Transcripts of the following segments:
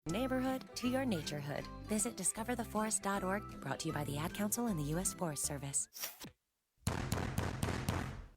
Neighborhood to your naturehood. Visit discovertheforest.org, brought to you by the Ad Council and the U.S. Forest Service.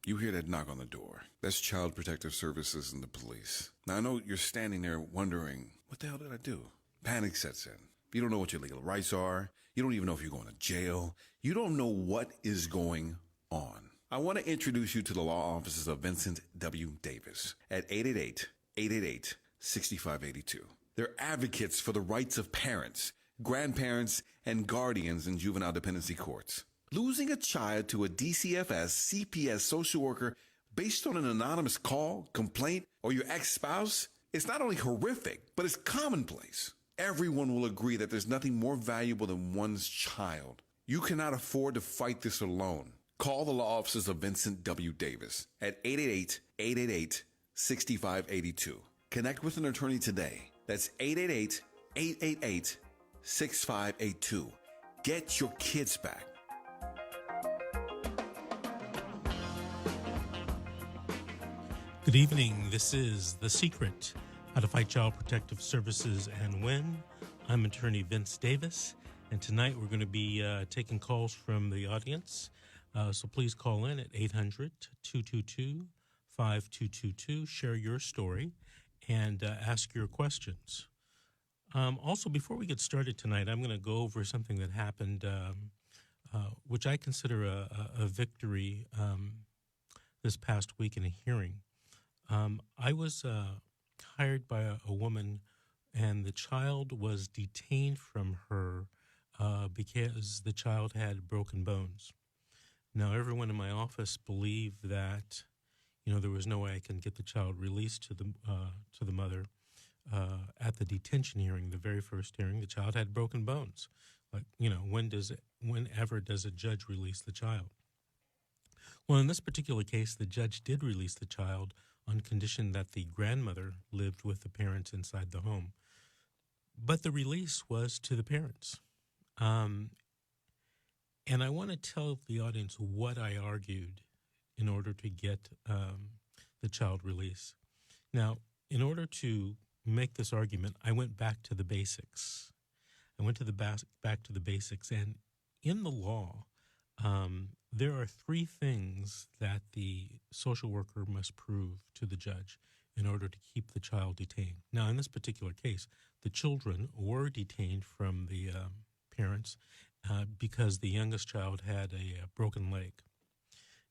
You hear that knock on the door. That's Child Protective Services and the police. Now, I know you're standing there wondering, what the hell did I do? Panic sets in. You don't know what your legal rights are. You don't even know if you're going to jail. You don't know what is going on. I want to introduce you to the law offices of Vincent W. Davis at 888-888-6582. They're advocates for the rights of parents, grandparents, and guardians in juvenile dependency courts. Losing a child to a DCFS CPS social worker based on an anonymous call, complaint, or your ex-spouse, it's not only horrific, but it's commonplace. Everyone will agree that there's nothing more valuable than one's child. You cannot afford to fight this alone. Call the law offices of Vincent W. Davis at 888-888-6582. Connect with an attorney today. That's 888-888-6582. Get your kids back. Good evening. This is The Secret, How to Fight Child Protective Services and Win. I'm attorney Vince Davis, and tonight we're going to be taking calls from the audience. So please call in at 800-222-5222. Share your story and ask your questions. Also, before we get started tonight, I'm going to go over something that happened, which I consider a victory this past week in a hearing. I was hired by a woman, and the child was detained from her because the child had broken bones. Now, everyone in my office believed that, there was no way I can get the child released to the mother at the detention hearing, the very first hearing. The child had broken bones. Like, whenever does a judge release the child? Well, in this particular case, the judge did release the child on condition that the grandmother lived with the parents inside the home. But the release was to the parents. And I want to tell the audience what I argued in order to get the child release. Now, in order to make this argument, I went back to the basics. I went to back to the basics. And in the law, there are three things that the social worker must prove to the judge in order to keep the child detained. Now, in this particular case, the children were detained from the parents because the youngest child had a broken leg.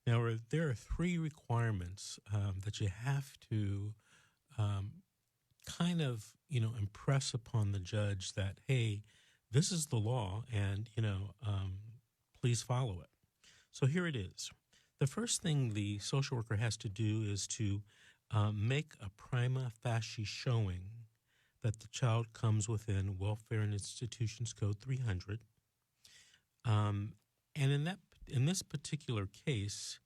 Now, there are three requirements that you have to impress upon the judge that, hey, this is the law, and, please follow it. So here it is. The first thing the social worker has to do is to make a prima facie showing that the child comes within Welfare and Institutions Code 300. And in this particular case,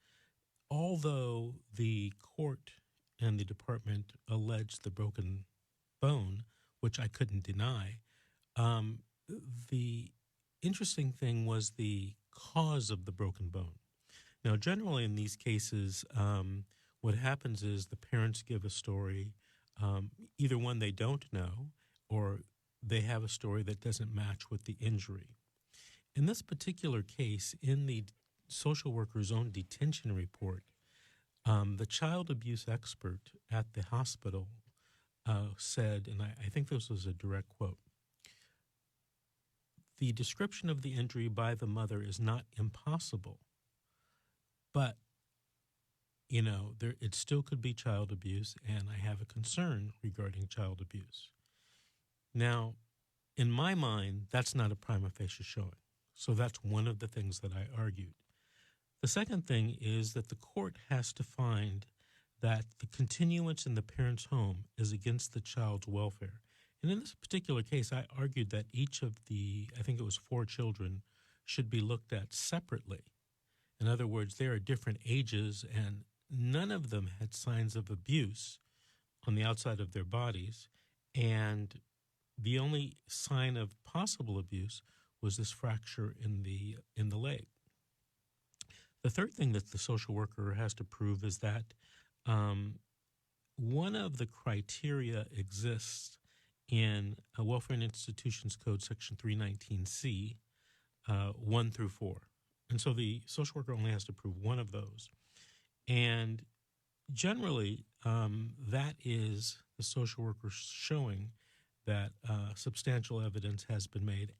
although the court and the department alleged the broken bone, which I couldn't deny, the interesting thing was the cause of the broken bone. Now, generally in these cases, what happens is the parents give a story, either one they don't know, or they have a story that doesn't match with the injury. In this particular case, in the social worker's own detention report, the child abuse expert at the hospital said, and I think this was a direct quote, "The description of the injury by the mother is not impossible, but, it still could be child abuse, and I have a concern regarding child abuse." Now, in my mind, that's not a prima facie showing. So that's one of the things that I argued. The second thing is that the court has to find that the continuance in the parent's home is against the child's welfare. And in this particular case, I argued that each of the, I think it was 4 children, should be looked at separately. In other words, they are different ages, and none of them had signs of abuse on the outside of their bodies. And the only sign of possible abuse was this fracture in the leg. The third thing that the social worker has to prove is that one of the criteria exists in Welfare and Institutions Code, Section 319C, 1 through 4. And so the social worker only has to prove one of those. And generally, that is the social worker showing that substantial evidence has been made.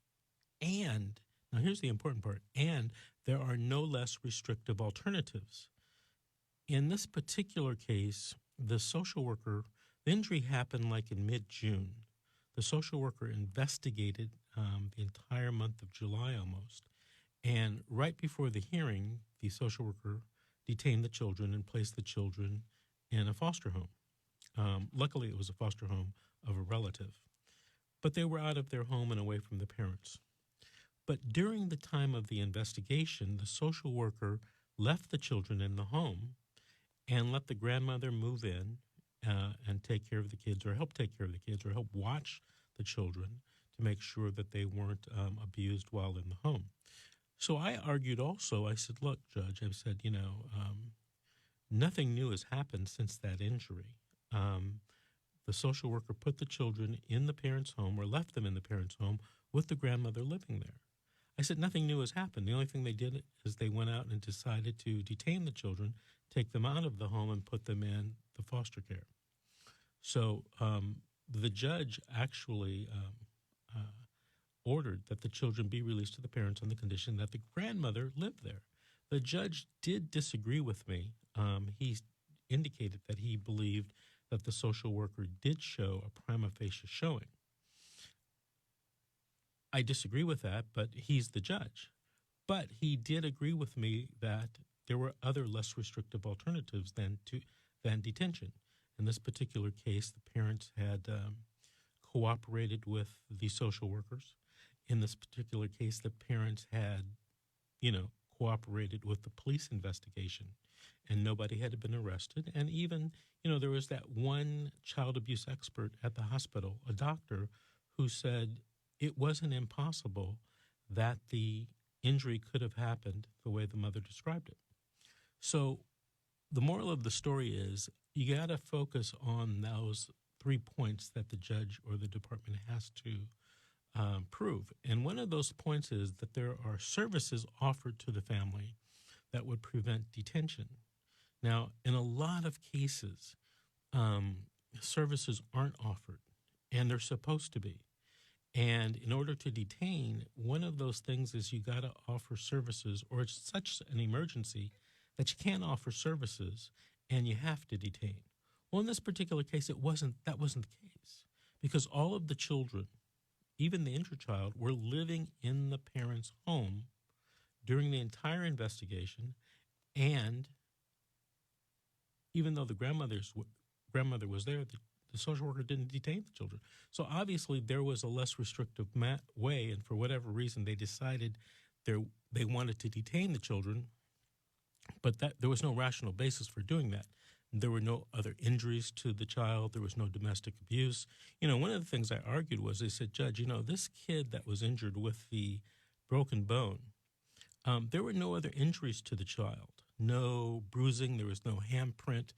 And, now here's the important part, and there are no less restrictive alternatives. In this particular case, the social worker, the injury happened like in mid-June. The social worker investigated the entire month of July almost. And right before the hearing, the social worker detained the children and placed the children in a foster home. Luckily, it was a foster home of a relative. But they were out of their home and away from the parents. But during the time of the investigation, the social worker left the children in the home and let the grandmother move in and take care of the kids, or help take care of the kids, or help watch the children to make sure that they weren't abused while in the home. So I argued also, I said, look, Judge, I said, nothing new has happened since that injury. The social worker put the children in the parents' home, or left them in the parents' home with the grandmother living there. I said, nothing new has happened. The only thing they did is they went out and decided to detain the children, take them out of the home, and put them in the foster care. So the judge actually ordered that the children be released to the parents on the condition that the grandmother lived there. The judge did disagree with me. He indicated that he believed that the social worker did show a prima facie showing. I disagree with that, but he's the judge. But he did agree with me that there were other less restrictive alternatives than detention. In this particular case, the parents had cooperated with the social workers. In this particular case, the parents had, cooperated with the police investigation, and nobody had been arrested. And even, there was that one child abuse expert at the hospital, a doctor, who said it wasn't impossible that the injury could have happened the way the mother described it. So the moral of the story is you got to focus on those 3 points that the judge or the department has to prove. And one of those points is that there are services offered to the family that would prevent detention. Now, in a lot of cases, services aren't offered, and they're supposed to be. And in order to detain, one of those things is you got to offer services, or it's such an emergency that you can't offer services and you have to detain. Well, in this particular case, that wasn't the case, because all of the children, even the injured child, were living in the parents' home during the entire investigation, and even though the grandmother was there, the social worker didn't detain the children. So obviously there was a less restrictive way, and for whatever reason they decided they wanted to detain the children, but there was no rational basis for doing that. There were no other injuries to the child. There was no domestic abuse. One of the things I argued was, I said, Judge, this kid that was injured with the broken bone, there were no other injuries to the child. No bruising. There was no handprint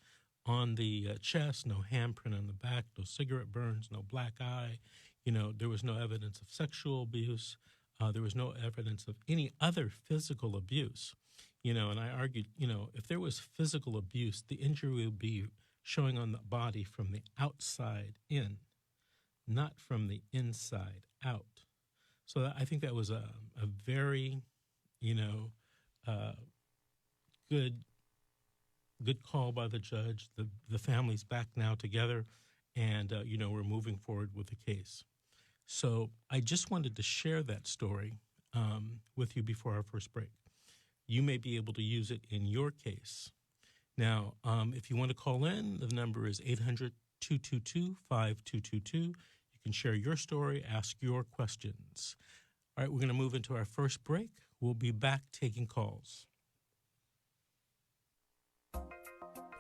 on the chest, no handprint on the back, no cigarette burns, no black eye. There was no evidence of sexual abuse. There was no evidence of any other physical abuse. And I argued, if there was physical abuse, the injury would be showing on the body from the outside in, not from the inside out. So I think that was a very, good call by the judge. The family's back now together, and, we're moving forward with the case. So I just wanted to share that story with you before our first break. You may be able to use it in your case. Now, if you want to call in, the number is 800-222-5222. You can share your story, ask your questions. All right, we're going to move into our first break. We'll be back taking calls.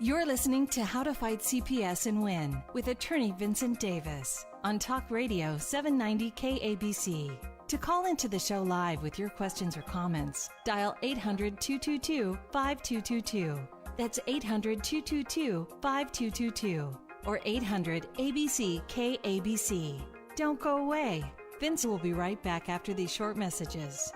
You're listening to How to Fight CPS and Win with attorney Vincent Davis on Talk Radio 790 KABC. To call into the show live with your questions or comments, dial 800-222-5222. That's 800-222-5222 or 800-ABC-KABC. Don't go away. Vince will be right back after these short messages.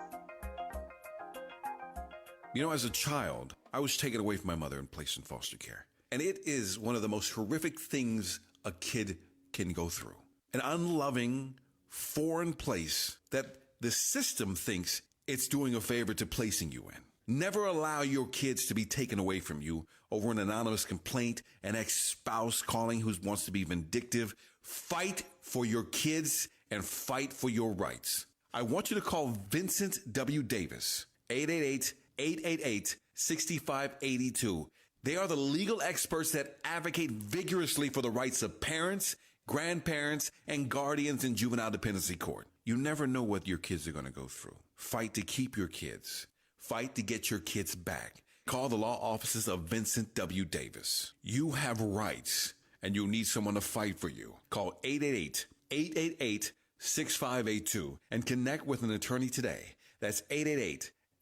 You know, as a child, I was taken away from my mother and placed in foster care. And it is one of the most horrific things a kid can go through. An unloving, foreign place that the system thinks it's doing a favor to placing you in. Never allow your kids to be taken away from you over an anonymous complaint, an ex-spouse calling who wants to be vindictive. Fight for your kids and fight for your rights. I want you to call Vincent W. Davis, 888-888-6582. They are the legal experts that advocate vigorously for the rights of parents, grandparents, and guardians in juvenile dependency court. You never know what your kids are going to go through. Fight to keep your kids. Fight to get your kids back. Call the law offices of Vincent W. Davis. You have rights, and you'll need someone to fight for you. Call 888-888-6582 and connect with an attorney today. That's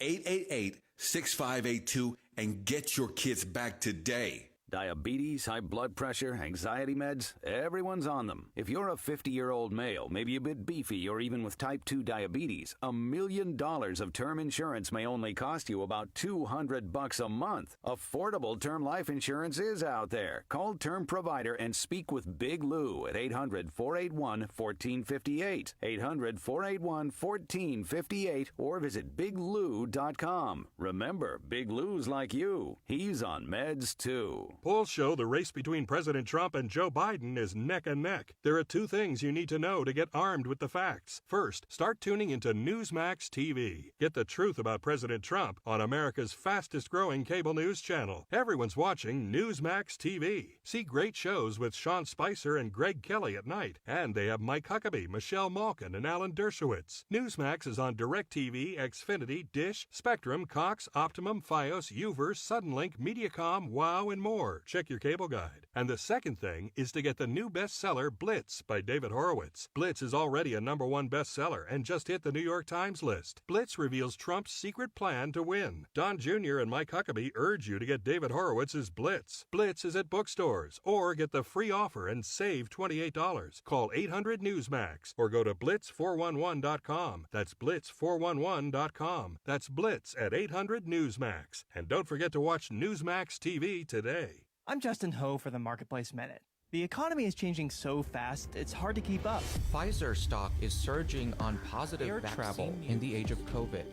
888-888-6582 and get your kids back today. Diabetes, high blood pressure, anxiety meds, everyone's on them. If you're a 50-year-old male, maybe a bit beefy, or even with type 2 diabetes, $1 million of term insurance may only cost you about $200 a month. Affordable term life insurance is out there. Call Term Provider and speak with Big Lou at 800-481-1458. 800-481-1458 or visit biglou.com. Remember, Big Lou's like you. He's on meds too. Polls show the race between President Trump and Joe Biden is neck and neck. There are two things you need to know to get armed with the facts. First, start tuning into Newsmax TV. Get the truth about President Trump on America's fastest-growing cable news channel. Everyone's watching Newsmax TV. See great shows with Sean Spicer and Greg Kelly at night. And they have Mike Huckabee, Michelle Malkin, and Alan Dershowitz. Newsmax is on DirecTV, Xfinity, Dish, Spectrum, Cox, Optimum, Fios, Uverse, Suddenlink, Mediacom, WOW, and more. Check your cable guide. And the second thing is to get the new bestseller Blitz by David Horowitz. Blitz is already a #1 bestseller and just hit the New York Times list. Blitz reveals Trump's secret plan to win. Don Jr. and Mike Huckabee urge you to get David Horowitz's Blitz. Blitz is at bookstores, or get the free offer and save $28. Call 800-NEWSMAX or go to blitz411.com. That's blitz411.com. That's Blitz at 800-NEWSMAX. And don't forget to watch Newsmax TV today. I'm Justin Ho for the Marketplace Minute. The economy is changing so fast, it's hard to keep up. Pfizer stock is surging on positive air travel in the age of COVID.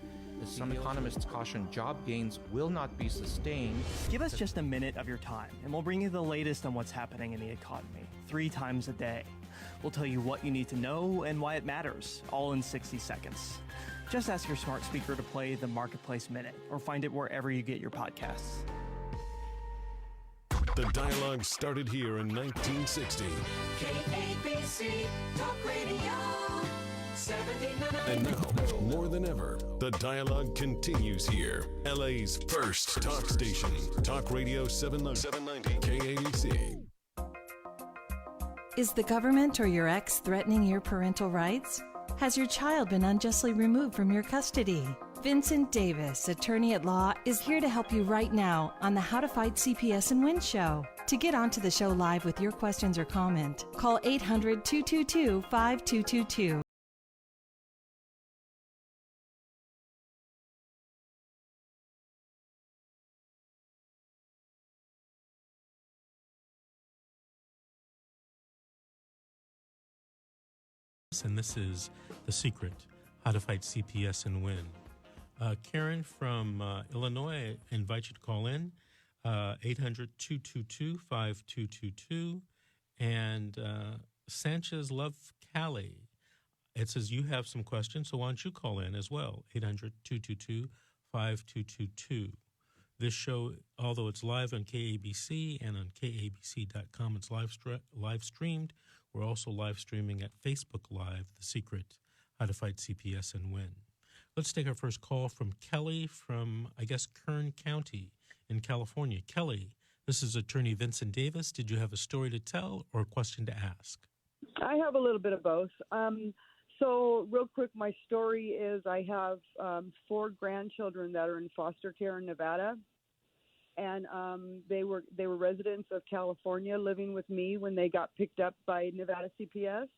Some economists caution job gains will not be sustained. Give us just a minute of your time, and we'll bring you the latest on what's happening in the economy, 3 times a day. We'll tell you what you need to know and why it matters, all in 60 seconds. Just ask your smart speaker to play the Marketplace Minute, or find it wherever you get your podcasts. The dialogue started here in 1960. KABC Talk Radio 79. And now, more than ever, the dialogue continues here. LA's first talk station. Talk Radio 790 KABC. Is the government or your ex threatening your parental rights? Has your child been unjustly removed from your custody? Vincent Davis, attorney at law, is here to help you right now on the How to Fight CPS and Win show. To get onto the show live with your questions or comment, call 800-222-5222. And this is The Secret, How to Fight CPS and Win. Karen from Illinois, I invite you to call in, 800-222-5222. And Sanchez Love Cali, it says you have some questions, so why don't you call in as well, 800-222-5222. This show, although it's live on KABC and on KABC.com, it's live streamed. We're also live streaming at Facebook Live, The Secret, How to Fight CPS and Win. Let's take our first call from Kelly from, I guess, Kern County in California. Kelly, this is attorney Vincent Davis. Did you have a story to tell or a question to ask? I have a little bit of both. So real quick, my story is I have 4 grandchildren that are in foster care in Nevada. And they were residents of California living with me when they got picked up by Nevada CPS.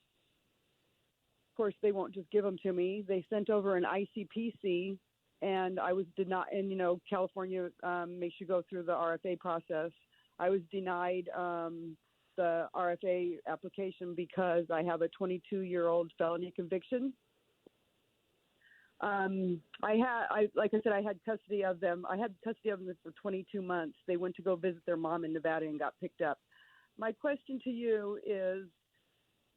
course, they won't just give them to me. They sent over an ICPC, and I was denied. And California makes you go through the RFA process. I was denied the RFA application because I have a 22-year-old felony conviction. Like I said, I had custody of them. I had custody of them for 22 months. They went to go visit their mom in Nevada and got picked up. My question to you is,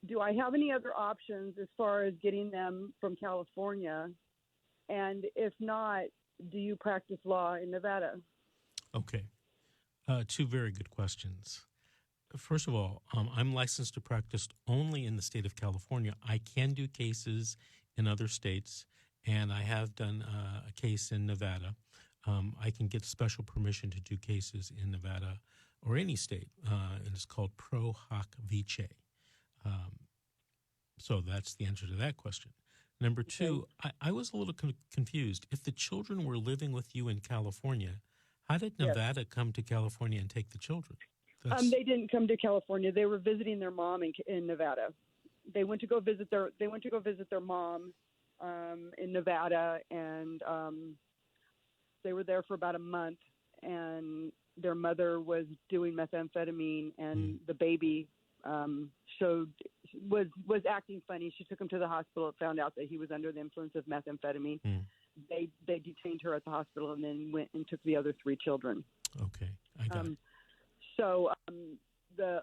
do I have any other options as far as getting them from California? And if not, do you practice law in Nevada? Okay. Two very good questions. First of all, I'm licensed to practice only in the state of California. I can do cases in other states, and I have done a case in Nevada. I can get special permission to do cases in Nevada or any state, and it's called pro hoc vice. So that's the answer to that question. Number two, I was a little confused. If the children were living with you in California, how did Nevada come to California and take the children? They didn't come to California. They were visiting their mom in Nevada. They went to go visit their mom in Nevada, and they were there for about a month. And their mother was doing methamphetamine, and the baby was acting funny. She took him to the hospital. Found out that he was under the influence of methamphetamine. They detained her at the hospital and then went and took the other 3 children. Okay, I got it. So the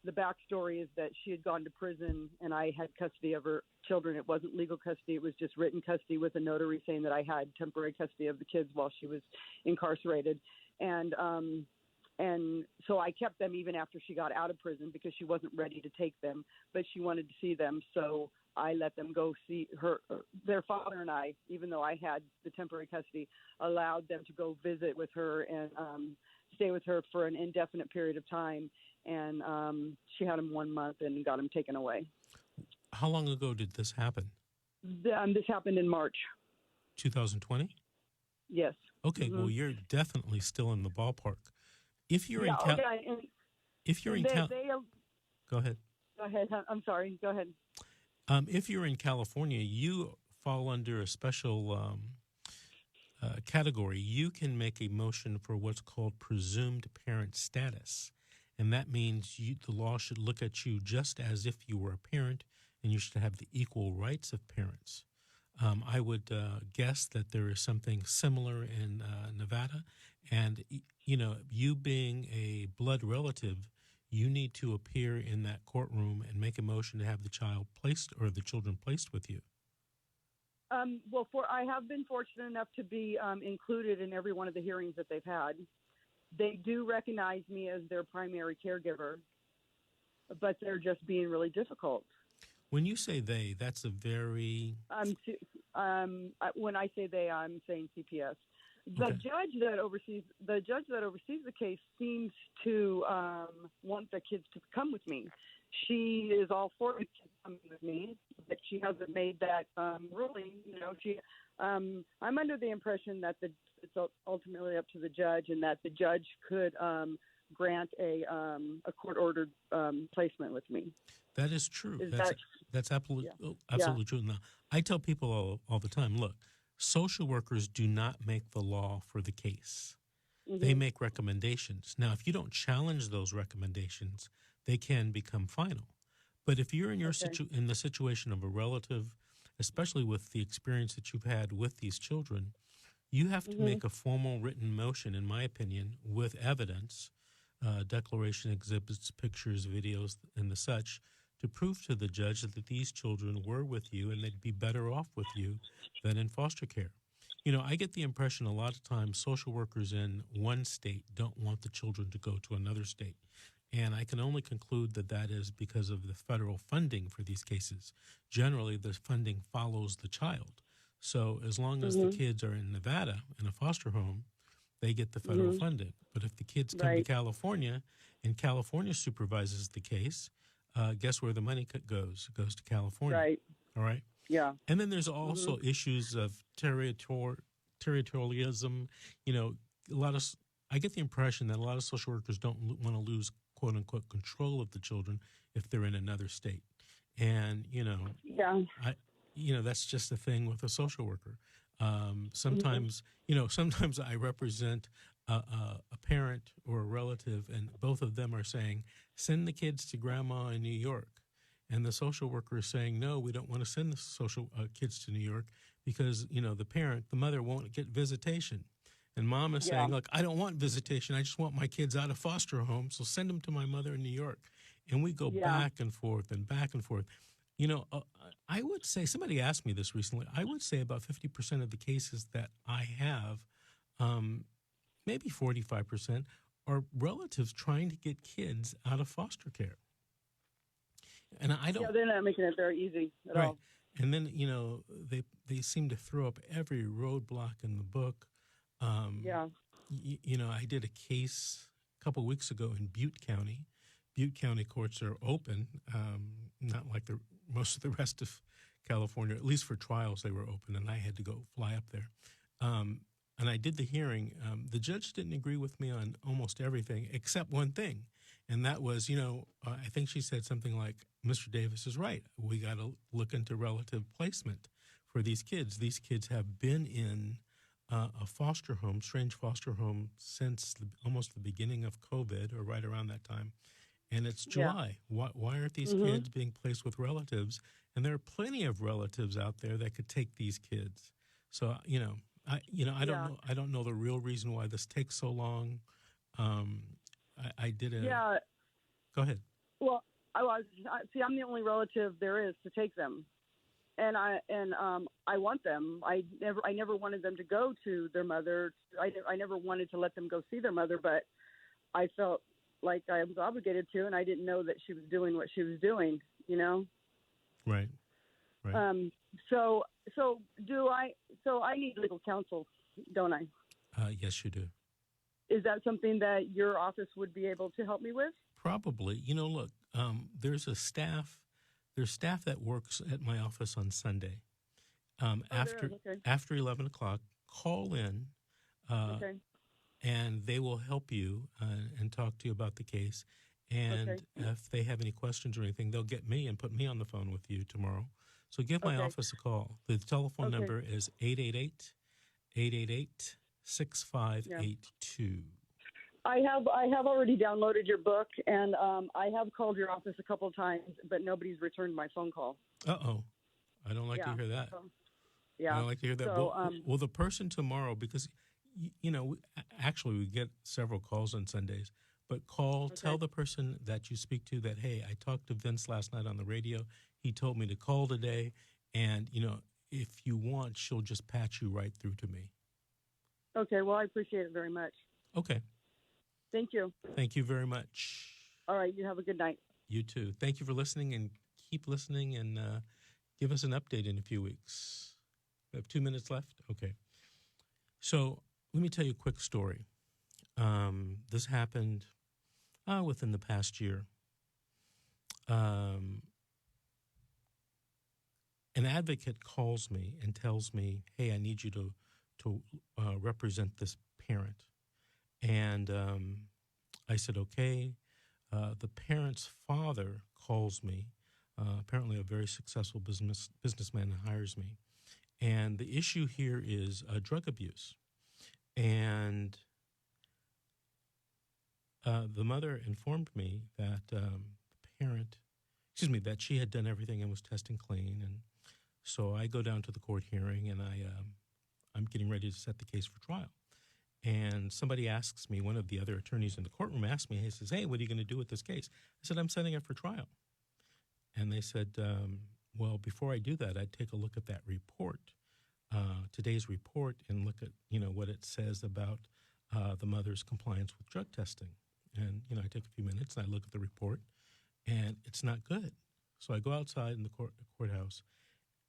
backstory is that she had gone to prison, and I had custody of her children. It wasn't legal custody; it was just written custody with a notary saying that I had temporary custody of the kids while she was incarcerated. And so I kept them even after she got out of prison because she wasn't ready to take them, but she wanted to see them. So I let them go see their father, and I, even though I had the temporary custody, allowed them to go visit with her and stay with her for an indefinite period of time. And she had him 1 month and got him taken away. How long ago did this happen? This happened in March. 2020? Yes. Okay, well, you're definitely still in the ballpark. If you're go ahead. Go ahead. Go ahead. I'm sorry. Go ahead. If you're in California, you fall under a special category. You can make a motion for what's called presumed parent status. And that means the law should look at you just as if you were a parent, and you should have the equal rights of parents. I would guess that there is something similar in Nevada. And, you being a blood relative, you need to appear in that courtroom and make a motion to have the child placed or the children placed with you. I have been fortunate enough to be included in every one of the hearings that they've had. They do recognize me as their primary caregiver, but they're just being really difficult. When you say they, that's a very... when I say they, I'm saying CPS. The judge that oversees the case seems to want the kids to come with me. She is all for the kids coming with me, but she hasn't made that ruling. I'm under the impression that it's ultimately up to the judge, and that the judge could grant a court-ordered placement with me. That is true. That's absolutely true. Now, I tell people all the time, look, social workers do not make the law for the case. Mm-hmm. They make recommendations. Now, if you don't challenge those recommendations, they can become final. But if you're in in the situation of a relative, especially with the experience that you've had with these children, you have to make a formal written motion, in my opinion, with evidence, declaration exhibits, pictures, videos, and the such, to prove to the judge that these children were with you and they'd be better off with you than in foster care. I get the impression a lot of times social workers in one state don't want the children to go to another state. And I can only conclude that that is because of the federal funding for these cases. Generally, the funding follows the child. So as long as the kids are in Nevada in a foster home, they get the federal funding. But if the kids come to California and California supervises the case, guess where the money goes? It goes to California. Right. All right? Yeah. And then there's also issues of territorialism. I get the impression that a lot of social workers don't want to lose, quote-unquote, control of the children if they're in another state. And, Yeah. that's just the thing with a social worker. Sometimes, sometimes I represent a parent or a relative, and both of them are saying, send the kids to grandma in New York. And the social worker is saying, no, we don't want to send the social kids to New York because, the mother won't get visitation. And mom is saying, look, I don't want visitation. I just want my kids out of foster home. So send them to my mother in New York. And we go back and forth and back and forth. I would say, somebody asked me this recently, I would say about 50% of the cases that I have, maybe 45%, are relatives trying to get kids out of foster care. And I don't. Yeah, they're not making it very easy at all. And then, they seem to throw up every roadblock in the book. I did a case a couple of weeks ago in Butte County. Butte County courts are open, not like most of the rest of California. At least for trials, they were open, and I had to go fly up there. And I did the hearing. The judge didn't agree with me on almost everything except one thing, and that was, I think she said something like, Mr. Davis is right. We got to look into relative placement for these kids. These kids have been in a foster home, strange foster home, since almost the beginning of COVID or right around that time. And it's July. Why aren't these kids being placed with relatives? And there are plenty of relatives out there that could take these kids. So, I don't know the real reason why this takes so long. I did a. Yeah. Go ahead. Well, I'm the only relative there is to take them, and I want them. I never wanted them to go to their mother. I never wanted to let them go see their mother, but I felt like I was obligated to, and I didn't know that she was doing what she was doing. Right. So I need legal counsel, don't I? Yes, you do. Is that something that your office would be able to help me with? Probably. Look, there's staff that works at my office on Sunday. After 11 o'clock, call in, and they will help you and talk to you about the case. And if they have any questions or anything, they'll get me and put me on the phone with you tomorrow. So give my office a call. The telephone number is 888-888-6582. I have already downloaded your book, and I have called your office a couple of times, but nobody's returned my phone call. Uh-oh. I don't like to hear that. I don't like to hear that. So, well, the person tomorrow, because, actually we get several calls on Sundays, but tell the person that you speak to that, hey, I talked to Vince last night on the radio. He told me to call today, and, if you want, she'll just patch you right through to me. Okay, well, I appreciate it very much. Okay. Thank you. Thank you very much. All right, you have a good night. You too. Thank you for listening, and keep listening, and give us an update in a few weeks. We have 2 minutes left? Okay. So let me tell you a quick story. This happened within the past year. An advocate calls me and tells me, hey, I need you to represent this parent. And I said, okay. The parent's father calls me, apparently a very successful businessman, and hires me. And the issue here is drug abuse. And the mother informed me that that she had done everything and was testing clean. And so I go down to the court hearing, and I'm getting ready to set the case for trial. And somebody asks me, one of the other attorneys in the courtroom asked me, he says, hey, what are you going to do with this case? I said, I'm setting it for trial. And they said, well, before I do that, I'd take a look at that report, today's report, and look at, what it says about the mother's compliance with drug testing. And, I take a few minutes and I look at the report, and it's not good. So I go outside in the courthouse,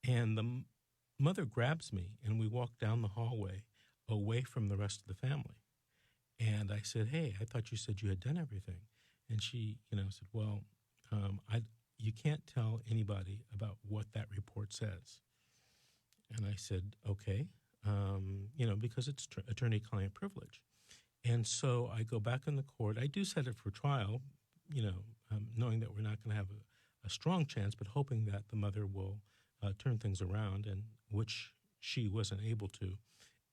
and the mother grabs me, and we walk down the hallway away from the rest of the family. And I said, hey, I thought you said you had done everything. And she, said, well, you can't tell anybody about what that report says. And I said, okay, because it's attorney-client privilege. And so I go back in the court. I do set it for trial, knowing that we're not going to have a strong chance, but hoping that the mother will turn things around, and which she wasn't able to.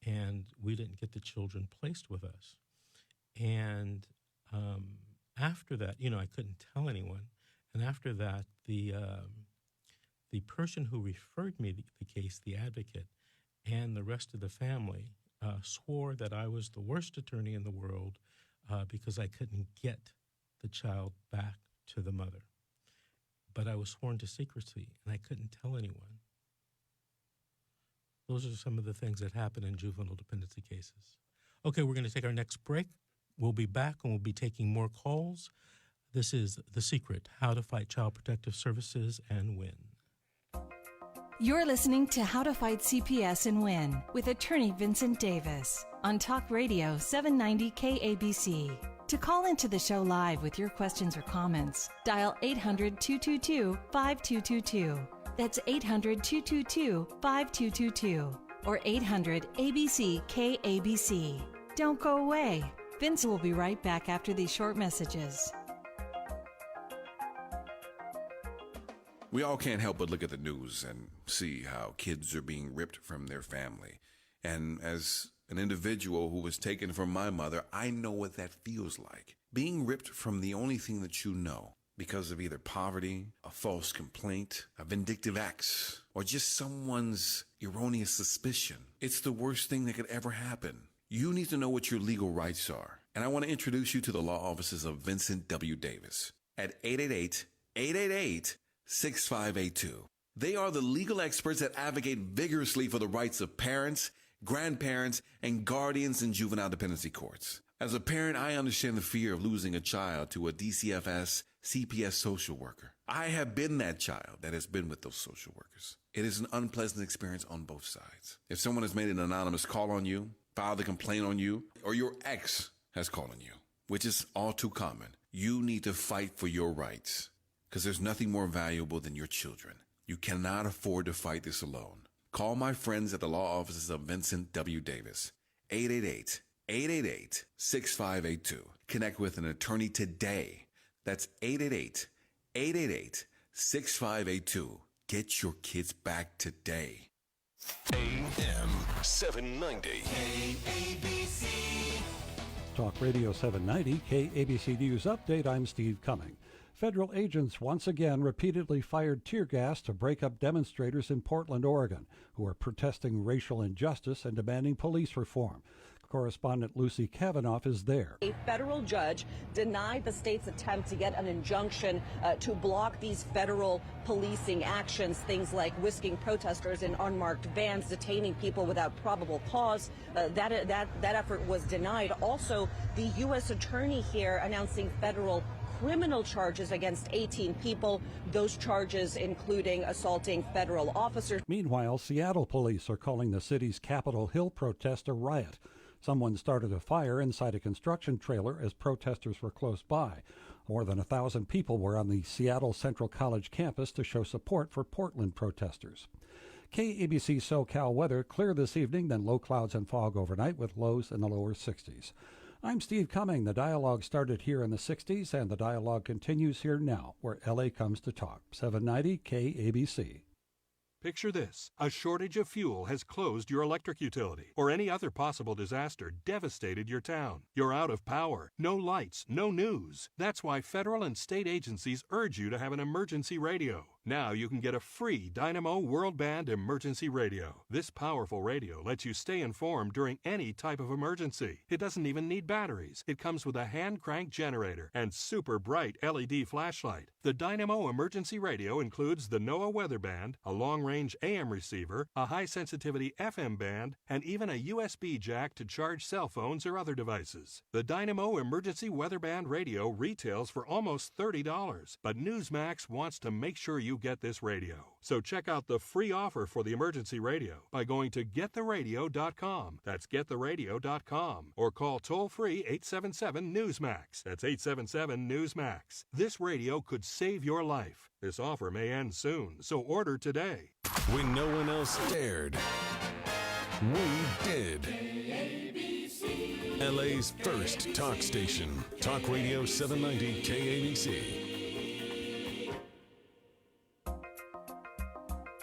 And we didn't get the children placed with us. And after that, I couldn't tell anyone. And after that, the person who referred me the case, the advocate, and the rest of the family swore that I was the worst attorney in the world because I couldn't get the child back to the mother. But I was sworn to secrecy, and I couldn't tell anyone. Those are some of the things that happen in juvenile dependency cases. Okay, we're going to take our next break. We'll be back, and we'll be taking more calls. This is The Secret, How to Fight Child Protective Services and Win. You're listening to How to Fight CPS and Win with attorney Vincent Davis on Talk Radio 790 KABC. To call into the show live with your questions or comments, dial 800-222-5222. That's 800-222-5222 or 800-ABC-KABC. Don't go away. Vince will be right back after these short messages. We all can't help but look at the news and see how kids are being ripped from their family. And as an individual who was taken from my mother, I know what that feels like. Being ripped from the only thing that you know because of either poverty, a false complaint, a vindictive ex, or just someone's erroneous suspicion. It's the worst thing that could ever happen. You need to know what your legal rights are. And I want to introduce you to the law offices of Vincent W. Davis at 888-888-6582. They are the legal experts that advocate vigorously for the rights of parents, grandparents, and guardians in juvenile dependency courts. As a parent, I understand the fear of losing a child to a DCFS CPS social worker. I have been that child that has been with those social workers. It is an unpleasant experience on both sides. If someone has made an anonymous call on you, filed a complaint on you, or your ex has called on you, which is all too common, you need to fight for your rights because there's nothing more valuable than your children. You cannot afford to fight this alone. Call my friends at the law offices of Vincent W. Davis, 888-888-6582. Connect with an attorney today. That's 888-888-6582. Get your kids back today. AM 790. KABC. Talk Radio 790, KABC News Update. I'm Steve Cumming. Federal agents once again repeatedly fired tear gas to break up demonstrators in Portland, Oregon, who are protesting racial injustice and demanding police reform. Correspondent Lucy Kavanaugh is there. A federal judge denied the state's attempt to get an injunction to block these federal policing actions, things like whisking protesters in unmarked vans, detaining people without probable cause. That effort was denied. Also, the U.S. attorney here announcing federal criminal charges against 18 people, those charges including assaulting federal officers. Meanwhile, Seattle police are calling the city's Capitol Hill protest a riot. Someone started a fire inside a construction trailer as protesters were close by. More than 1,000 people were on the Seattle Central College campus to show support for Portland protesters. KABC SoCal weather clear this evening, then low clouds and fog overnight with lows in the lower 60s. I'm Steve Cumming. The dialogue started here in the 60s, and the dialogue continues here now, where LA comes to talk. 790 KABC. Picture this. A shortage of fuel has closed your electric utility, or any other possible disaster devastated your town. You're out of power, no lights, no news. That's why federal and state agencies urge you to have an emergency radio. Now you can get a free Dynamo World Band emergency radio. This powerful radio lets you stay informed during any type of emergency. It doesn't even need batteries. It comes with a hand-crank generator and super bright LED flashlight. The Dynamo emergency radio includes the NOAA weather band, a long-range AM receiver, a high-sensitivity FM band, and even a USB jack to charge cell phones or other devices. The Dynamo emergency weather band radio retails for almost $30, but Newsmax wants to make sure you get this radio. So check out the free offer for the emergency radio by going to gettheradio.com. That's gettheradio.com. Or call toll-free 877-NEWSMAX. That's 877-NEWSMAX. This radio could save your life. This offer may end soon, so order today. When no one else dared, we did. KABC. LA's first talk station. Talk Radio 790 KABC.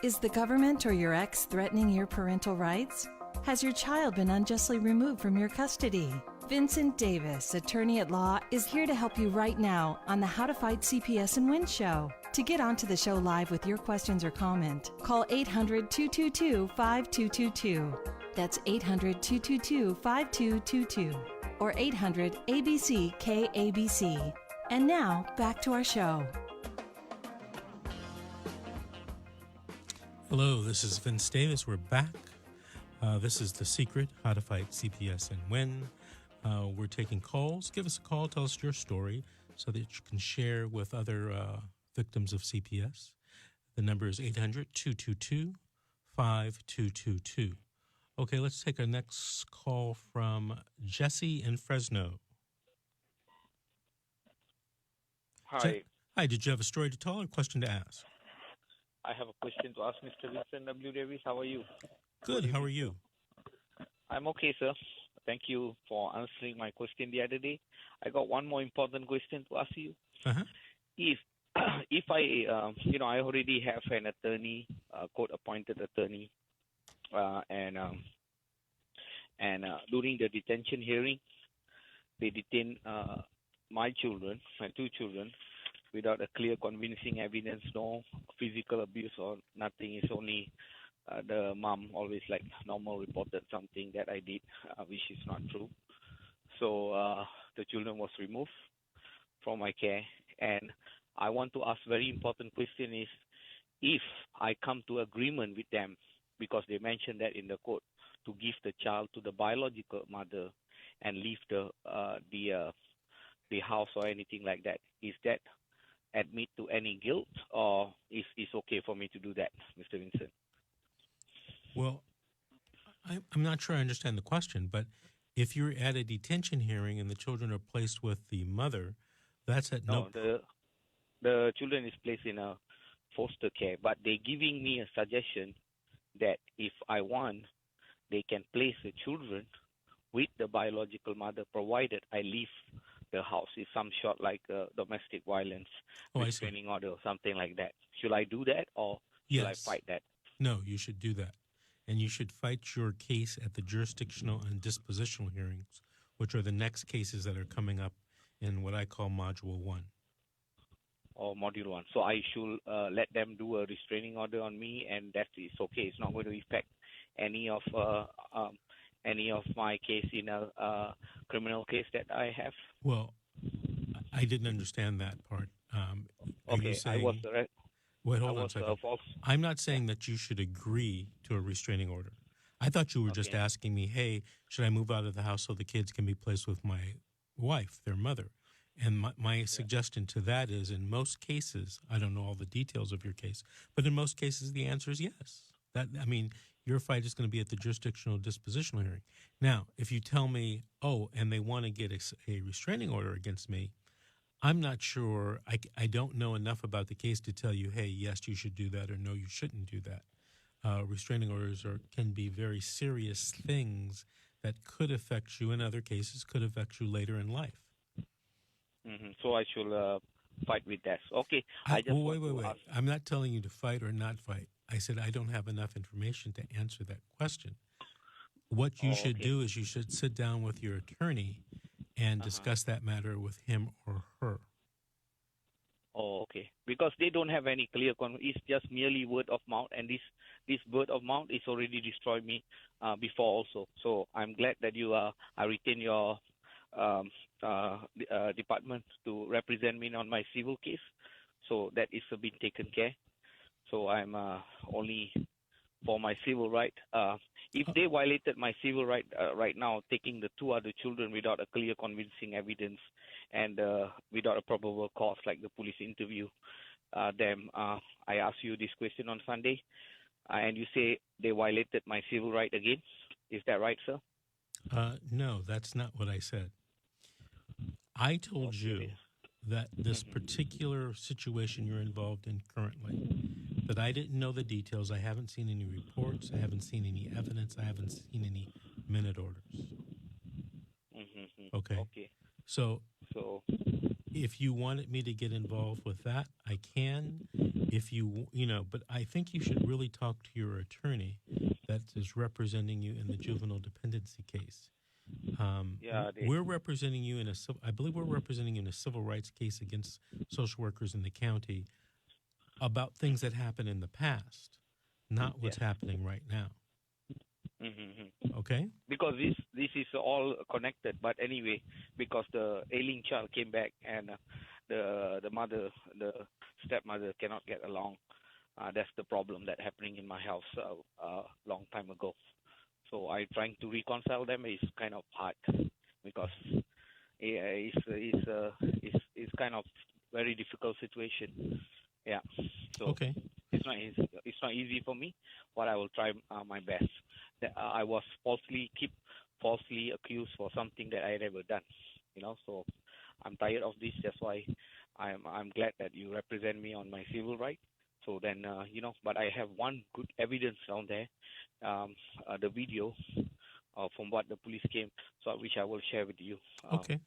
Is the government or your ex threatening your parental rights? Has your child been unjustly removed from your custody? Vincent Davis, attorney at law, is here to help you right now on the How to Fight CPS and Win show. To get onto the show live with your questions or comment, call 800-222-5222. That's 800-222-5222 or 800-ABC KABC. And now, back to our show. Hello, this is Vince Davis. We're back. This is The Secret, How to Fight CPS and Win. We're taking calls. Give us a call. Tell us your story so that you can share with other victims of CPS. The number is 800-222-5222. Okay, let's take our next call from Jesse in Fresno. Hi. Hi, did you have a story to tell or a question to ask? I have a question to ask Mr. Vincent W. Davis. How are you? Good. How are you? I'm okay, sir. Thank you for answering my question the other day. I got one more important question to ask you. Uh-huh. If I, I already have an attorney, court-appointed attorney, and during the detention hearing, they detained my two children, without a clear, convincing evidence, no physical abuse or nothing. It's only the mom always like normal reported something that I did, which is not true. So the children was removed from my care. And I want to ask very important question is, if I come to agreement with them, because they mentioned that in the court, to give the child to the biological mother and leave the house or anything like that, is that admit to any guilt, or is it's okay for me to do that, Mr. Vincent? Well, I'm not sure I understand the question, but if you're at a detention hearing and the children are placed with the mother, that's at no... The children is placed in a foster care, but they're giving me a suggestion that if I want, they can place the children with the biological mother, provided I leave the house. It's some sort like domestic violence, restraining order or something like that. Should I do that, or should I fight that? No, you should do that. And you should fight your case at the jurisdictional and dispositional hearings, which are the next cases that are coming up in what I call Module 1. Or Module 1. So I should let them do a restraining order on me, and that is okay. It's not going to affect any of my case in a criminal case that I have. Well, I didn't understand that part. Okay, I was right. Wait, hold on a second. I'm not saying that you should agree to a restraining order. I thought you were just asking me, hey, should I move out of the house so the kids can be placed with my wife, their mother? And my suggestion to that is, in most cases, I don't know all the details of your case, but in most cases the answer is yes. Your fight is going to be at the jurisdictional dispositional hearing. Now, if you tell me, and they want to get a restraining order against me, I'm not sure. I don't know enough about the case to tell you, hey, yes, you should do that, or no, you shouldn't do that. Restraining orders can be very serious things that could affect you. In other cases, could affect you later in life. Mm-hmm. So I should fight with that. Okay. Wait. I'm not telling you to fight or not fight. I said I don't have enough information to answer that question. What you should do is you should sit down with your attorney and discuss that matter with him or her. Oh, okay. Because they don't have any clear it's just merely word of mouth, and this word of mouth is already destroyed me before also. So I'm glad that you I retain your department to represent me on my civil case. So that is been taken care. So I'm only for my civil right. If they violated my civil right right now, taking the two other children without a clear, convincing evidence and without a probable cause, like the police interview them, I asked you this question on Sunday, and you say they violated my civil right again. Is that right, sir? No, that's not what I said. I told you that this particular situation you're involved in currently, that I didn't know the details. I haven't seen any reports. I haven't seen any evidence. I haven't seen any minute orders. Mm-hmm. Okay. So if you wanted me to get involved with that, I can. If you know, but I think you should really talk to your attorney that is representing you in the juvenile dependency case. We're representing you in I believe we're representing you in a civil rights case against social workers in the county about things that happened in the past, not what's happening right now. Mm-hmm. Okay? Because this is all connected. But anyway, because the ailing child came back and the stepmother cannot get along. That's the problem that happening in my house a long time ago. So I trying to reconcile them is kind of hard because it's kind of very difficult situation. Yeah. So okay. It's not easy for me, but I will try my best. I was falsely accused for something that I never done. So I'm tired of this. That's why I'm glad that you represent me on my civil right. So then, but I have one good evidence down there, the video from what the police came, so which I will share with you. Okay.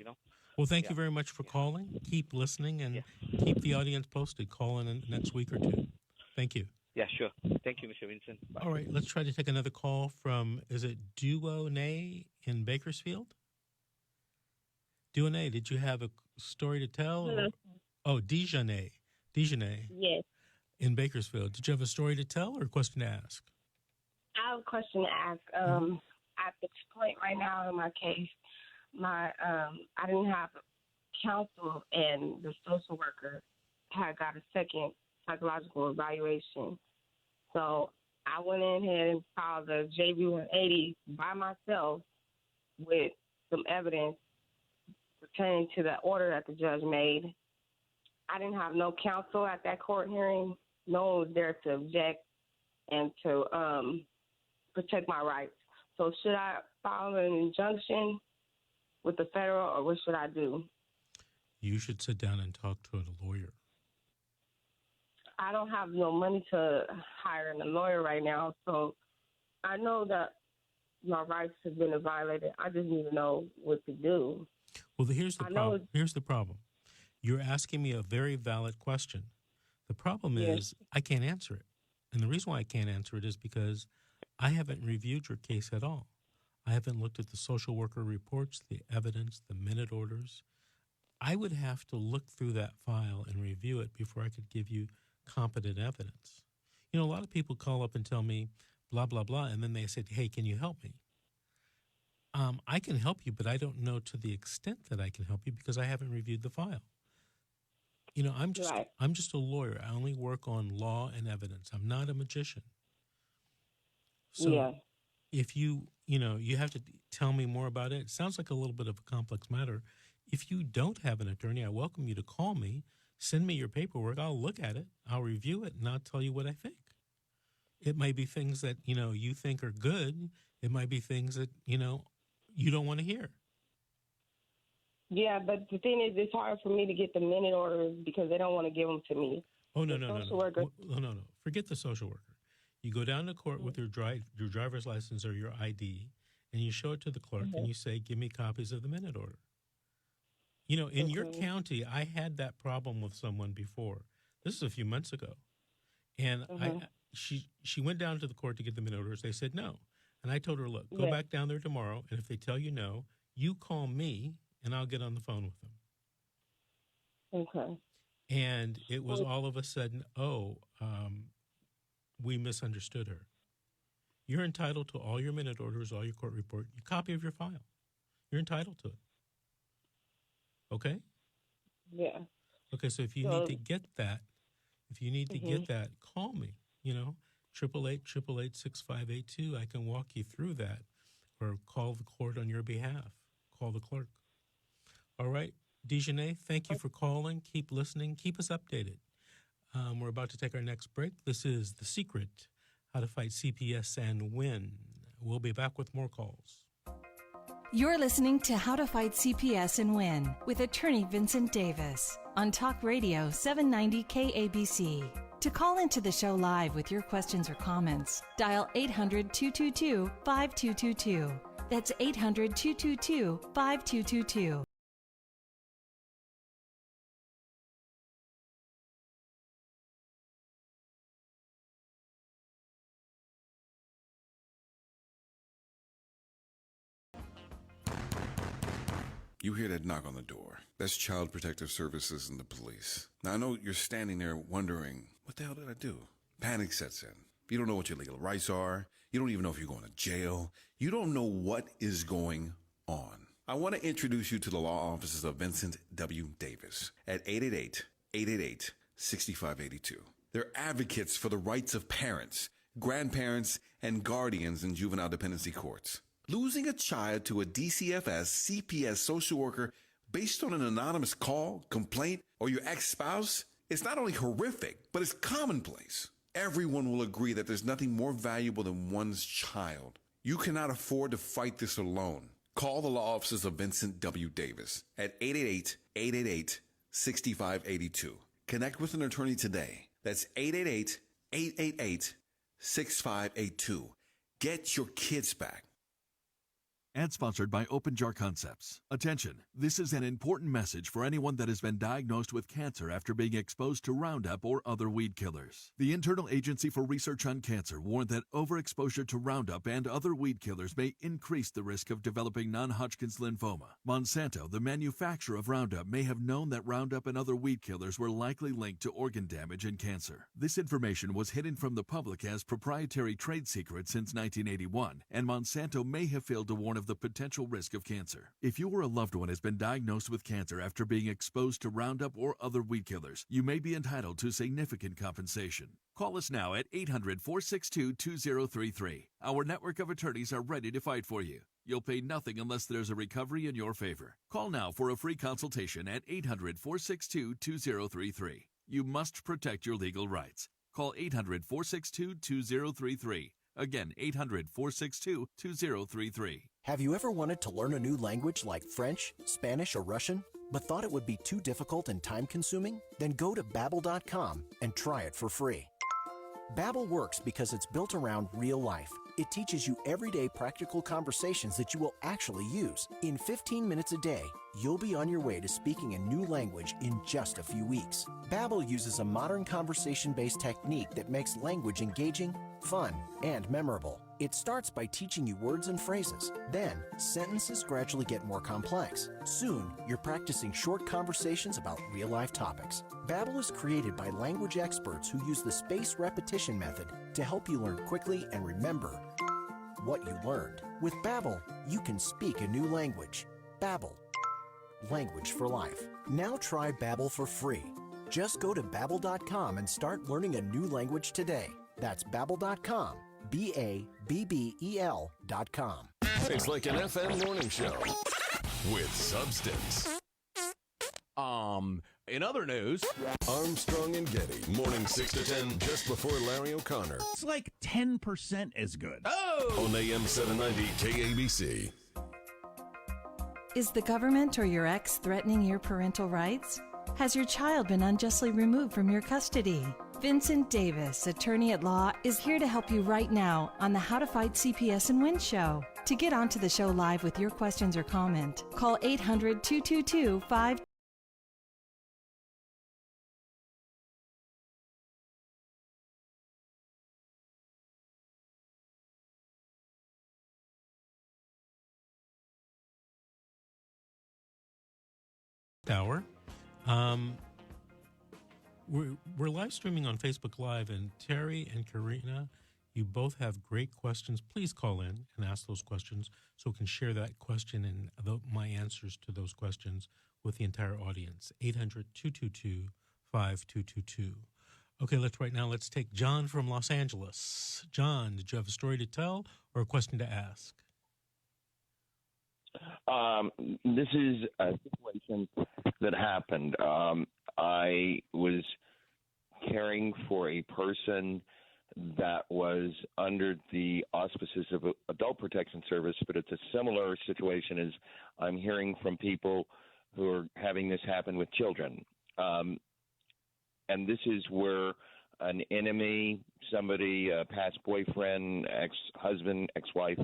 Well, thank you very much for calling. Keep listening and keep the audience posted. Call in next week or two. Thank you. Yeah, sure. Thank you, Mr. Vincent. Bye. All right, let's try to take another call from, is it Duonay in Bakersfield? Duonay, did you have a story to tell? Hello. Oh, Dejanay. Yes. In Bakersfield. Did you have a story to tell or a question to ask? I have a question to ask. At this point right now in my case, I didn't have counsel, and the social worker had got a second psychological evaluation. So I went in ahead and filed the JV 180 by myself with some evidence pertaining to the order that the judge made. I didn't have no counsel at that court hearing. No one was there to object and to protect my rights. So should I file an injunction with the federal, or what should I do? You should sit down and talk to a lawyer. I don't have no money to hire a lawyer right now, so I know that my rights have been violated. I just need to know what to do. Well, here's the problem. You're asking me a very valid question. The problem is I can't answer it. And the reason why I can't answer it is because I haven't reviewed your case at all. I haven't looked at the social worker reports, the evidence, the minute orders. I would have to look through that file and review it before I could give you competent evidence. A lot of people call up and tell me blah, blah, blah, and then they say, hey, can you help me? I can help you, but I don't know to the extent that I can help you because I haven't reviewed the file. I'm just a lawyer. I only work on law and evidence. I'm not a magician. So if you have to tell me more about it. It sounds like a little bit of a complex matter. If you don't have an attorney, I welcome you to call me. Send me your paperwork. I'll look at it. I'll review it, and I'll tell you what I think. It might be things that, you think are good. It might be things that, you don't want to hear. Yeah, but the thing is, it's hard for me to get the minute orders because they don't want to give them to me. Oh, no. Forget the social worker. You go down to court with your driver's license or your ID, and you show it to the clerk, and you say, give me copies of the minute order. In your county, I had that problem with someone before. This is a few months ago. And she went down to the court to get the minute orders. They said no. And I told her, look, go back down there tomorrow, and if they tell you no, you call me, and I'll get on the phone with them. Okay. And it was all of a sudden, we misunderstood her. You're entitled to all your minute orders, all your court report, your copy of your file. You're entitled to it. Okay? Yeah. Okay, so if you need to get that, call me, 888-888-6582. I can walk you through that, or call the court on your behalf. Call the clerk. All right, Dejanay, thank you for calling. Keep listening. Keep us updated. We're about to take our next break. This is The Secret, How to Fight CPS and Win. We'll be back with more calls. You're listening to How to Fight CPS and Win with attorney Vincent Davis on Talk Radio 790 KABC. To call into the show live with your questions or comments, dial 800-222-5222. That's 800-222-5222. You hear that knock on the door. That's Child Protective Services and the police. Now, I know you're standing there wondering, what the hell did I do? Panic sets in. You don't know what your legal rights are. You don't even know if you're going to jail. You don't know what is going on. I want to introduce you to the law offices of Vincent W. Davis at 888-888-6582. They're advocates for the rights of parents, grandparents, and guardians in juvenile dependency courts. Losing a child to a DCFS CPS social worker based on an anonymous call, complaint, or your ex-spouse is not only horrific, but it's commonplace. Everyone will agree that there's nothing more valuable than one's child. You cannot afford to fight this alone. Call the law offices of Vincent W. Davis at 888-888-6582. Connect with an attorney today. That's 888-888-6582. Get your kids back. And sponsored by OpenJar Concepts. Attention, this is an important message for anyone that has been diagnosed with cancer after being exposed to Roundup or other weed killers. The Internal Agency for Research on Cancer warned that overexposure to Roundup and other weed killers may increase the risk of developing non-Hodgkin's lymphoma. Monsanto, the manufacturer of Roundup, may have known that Roundup and other weed killers were likely linked to organ damage and cancer. This information was hidden from the public as proprietary trade secret since 1981, and Monsanto may have failed to warn of the potential risk of cancer. If you or a loved one has been diagnosed with cancer after being exposed to Roundup or other weed killers, you may be entitled to significant compensation. Call us now at 800-462-2033. Our network of attorneys are ready to fight for you. You'll pay nothing unless there's a recovery in your favor. Call now for a free consultation at 800-462-2033. You must protect your legal rights. Call 800-462-2033. Again, 800-462-2033. Have you ever wanted to learn a new language like French, Spanish, or Russian, but thought it would be too difficult and time-consuming? Then go to Babbel.com and try it for free. Babbel works because it's built around real life. It teaches you everyday practical conversations that you will actually use. In 15 minutes a day, you'll be on your way to speaking a new language in just a few weeks. Babbel uses a modern conversation-based technique that makes language engaging, fun, and memorable. It starts by teaching you words and phrases. Then, sentences gradually get more complex. Soon, you're practicing short conversations about real-life topics. Babbel is created by language experts who use the spaced repetition method to help you learn quickly and remember what you learned. With Babbel, you can speak a new language. Babbel, language for life. Now try Babbel for free. Just go to Babbel.com and start learning a new language today. That's Babbel.com. Babbel.com. It's like an FM morning show with substance. In other news, Armstrong and Getty, morning 6 to 10, just before Larry O'Connor. it's like 10% as good. On AM 790 KABC. Is the government or your ex threatening your parental rights? Has your child been unjustly removed from your custody? Vincent Davis, attorney at law, is here to help you right now on the How to Fight CPS and Win show. To get onto the show live with your questions or comment, call 800-222-5. Hour. We're live streaming on Facebook Live, and Terry and Karina, you both have great questions. Please call in and ask those questions so we can share that question and my answers to those questions with the entire audience. 800-222-5222. Okay, let's take John from Los Angeles. John, did you have a story to tell or a question to ask? This is a situation that happened. I was caring for a person that was under the auspices of Adult Protection Service, but it's a similar situation as I'm hearing from people who are having this happen with children. And this is where an enemy, somebody, a past boyfriend, ex-husband, ex-wife,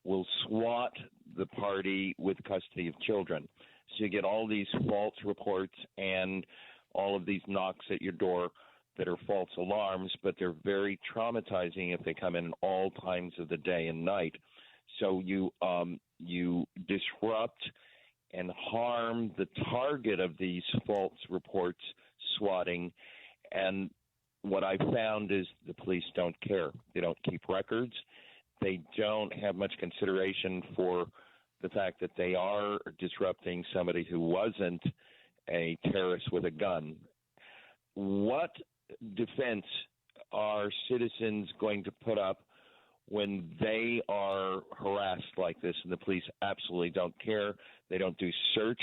will SWAT the party with custody of children. So you get all these false reports and all of these knocks at your door that are false alarms, but they're very traumatizing if they come in all times of the day and night. So you disrupt and harm the target of these false reports, swatting. And what I found is the police don't care. They don't keep records. They don't have much consideration for the fact that they are disrupting somebody who wasn't a terrorist with a gun. What defense are citizens going to put up when they are harassed like this and the police absolutely don't care? They don't do search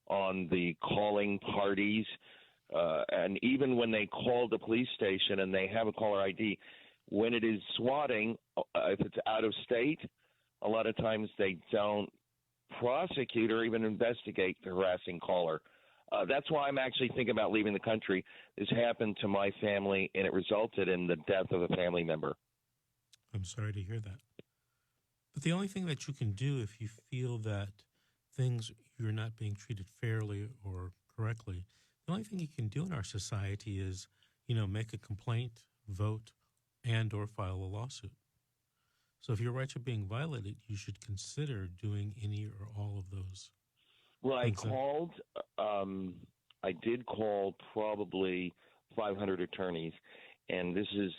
on the calling parties. And even when they call the police station and they have a caller ID, when it is swatting, if it's out of state, a lot of times they don't prosecute or even investigate the harassing caller. That's why I'm actually thinking about leaving the country. This happened to my family, and it resulted in the death of a family member. I'm sorry to hear that. But the only thing that you can do if you feel that you're not being treated fairly or correctly, the only thing you can do in our society is, make a complaint, vote, and or file a lawsuit. So if your rights are being violated, you should consider doing any or all of those. Well, I did call probably 500 attorneys, and this is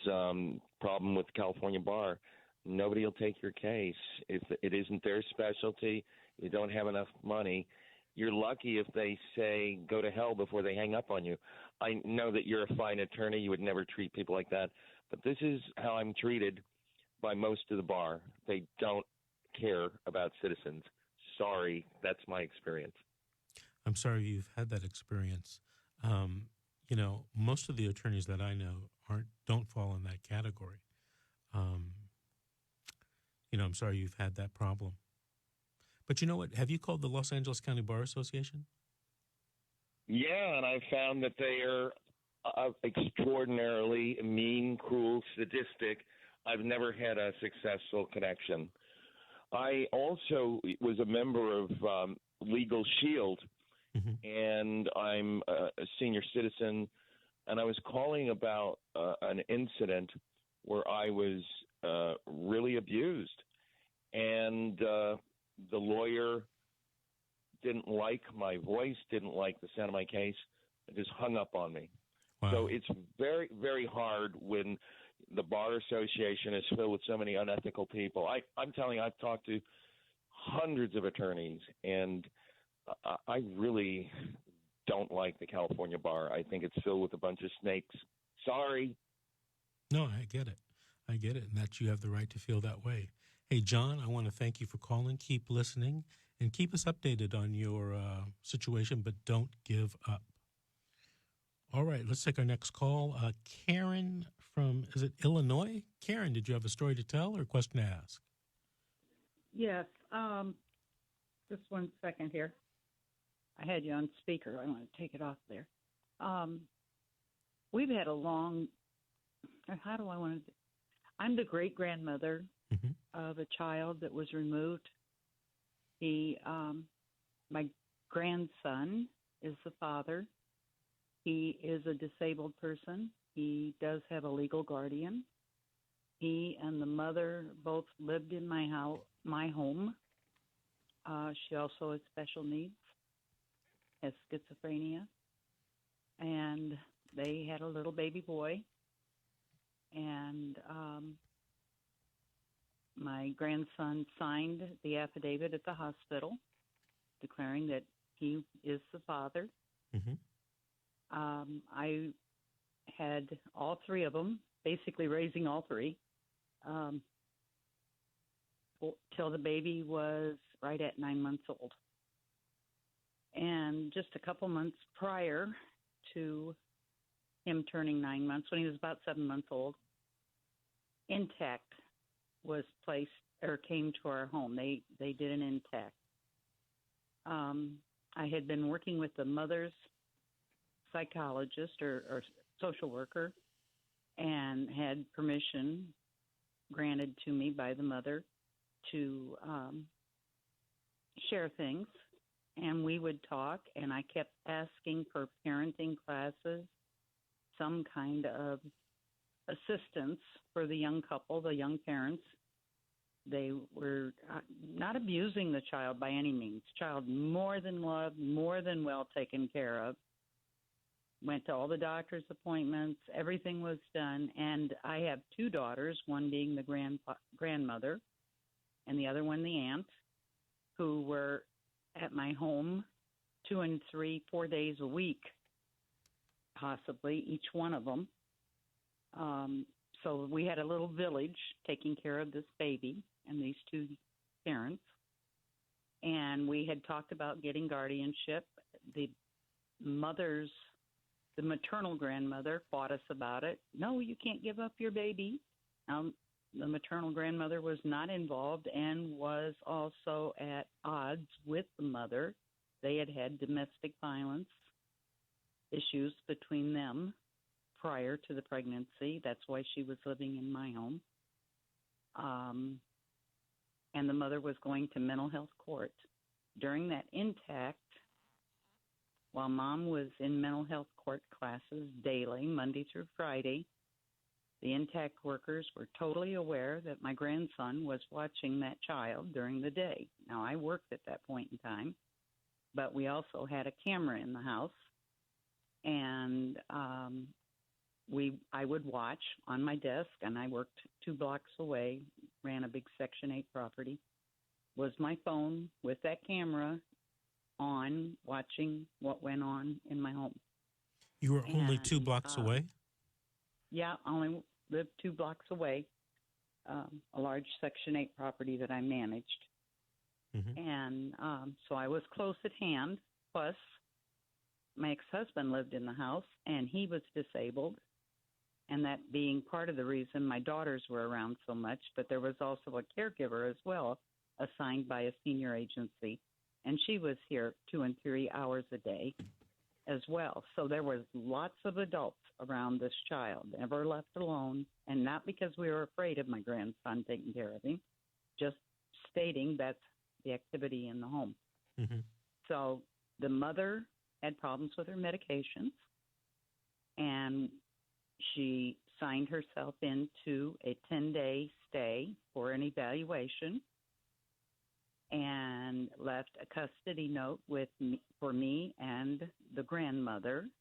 problem with California Bar. Nobody will take your case. If it isn't their specialty, you don't have enough money, you're lucky if they say go to hell before they hang up on you. I know that you're a fine attorney. You would never treat people like that. But this is how I'm treated by most of the bar. They don't care about citizens. Sorry, that's my experience. I'm sorry you've had that experience. Most of the attorneys that I know don't fall in that category. I'm sorry you've had that problem. But you know what? Have you called the Los Angeles County Bar Association? Yeah, and I found that they are extraordinarily mean, cruel, sadistic. I've never had a successful connection. I also was a member of Legal Shield, and I'm a senior citizen, and I was calling about an incident where I was really abused, and the lawyer didn't like my voice, didn't like the sound of my case, and just hung up on me. Wow. So it's very, very hard when the Bar Association is filled with so many unethical people. I'm telling you, I've talked to hundreds of attorneys, and I really don't like the California Bar. I think it's filled with a bunch of snakes. Sorry. No, I get it. And that you have the right to feel that way. Hey, John, I want to thank you for calling. Keep listening and keep us updated on your situation, but don't give up. All right, let's take our next call. Karen from, is it Illinois? Karen, did you have a story to tell or a question to ask? Yes. Just 1 second here. I had you on speaker. I want to take it off there. We've had a long, how do I want to, I'm the great-grandmother of a child that was removed. My grandson is the father. He is a disabled person. He does have a legal guardian. He and the mother both lived in my home. She also has special needs, has schizophrenia, and they had a little baby boy. And my grandson signed the affidavit at the hospital declaring that he is the father. I had all three of them, basically raising all three, till the baby was right at 9 months old. And just a couple months prior to him turning 9 months, when he was about 7 months old, Intact was placed or came to our home. They did an Intact. I had been working with the mother's psychologist or social worker and had permission granted to me by the mother to share things, and we would talk, and I kept asking for parenting classes, some kind of assistance for the young couple, the young parents, They were not abusing the child by any means. Child more than loved, more than well taken care of. Went to all the doctor's appointments. Everything was done. And I have two daughters, one being the grandmother and the other one the aunt, who were at my home 2 and 3, 4 days a week, possibly, each one of them. So we had a little village taking care of this baby and these two parents. And we had talked about getting guardianship. The maternal grandmother fought us about it. No, you can't give up your baby. The maternal grandmother was not involved and was also at odds with the mother. They had had domestic violence issues between them prior to the pregnancy. That's why she was living in my home. And the mother was going to mental health court. During that intact, while Mom was in mental health court classes daily, Monday through Friday, the intact workers were totally aware that my grandson was watching that child during the day. Now, I worked at that point in time, but we also had a camera in the house, and I would watch on my desk, and I worked 2 blocks away, ran a big Section 8 property, was my phone with that camera on, watching what went on in my home. You were only 2 blocks away? Yeah, I only lived 2 blocks away, a large Section 8 property that I managed. Mm-hmm. And so I was close at hand. Plus, my ex-husband lived in the house, and he was disabled, and that being part of the reason my daughters were around so much. But there was also a caregiver as well, assigned by a senior agency, and she was here 2 and 3 hours a day as well. So there was lots of adults around this child, never left alone, and not because we were afraid of my grandson taking care of him, just stating that's the activity in the home. Mm-hmm. So the mother had problems with her medications, and she signed herself into a 10-day stay for an evaluation and left a custody note for me and the grandmother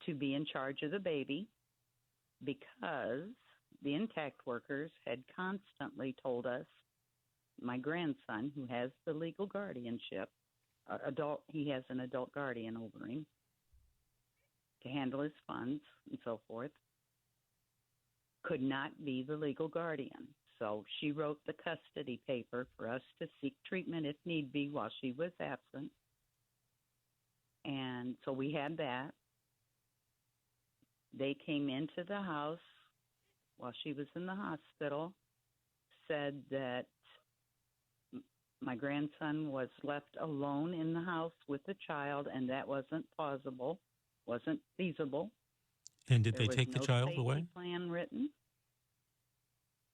to be in charge of the baby, because the intact workers had constantly told us my grandson, who has the legal guardianship, he has an adult guardian over him to handle his funds and so forth, could not be the legal guardian. So she wrote the custody paper for us to seek treatment if need be while she was absent. And so we had that. They came into the house while she was in the hospital, said that my grandson was left alone in the house with the child, and that wasn't plausible, wasn't feasible. And did they take the child away? There was no safety plan written.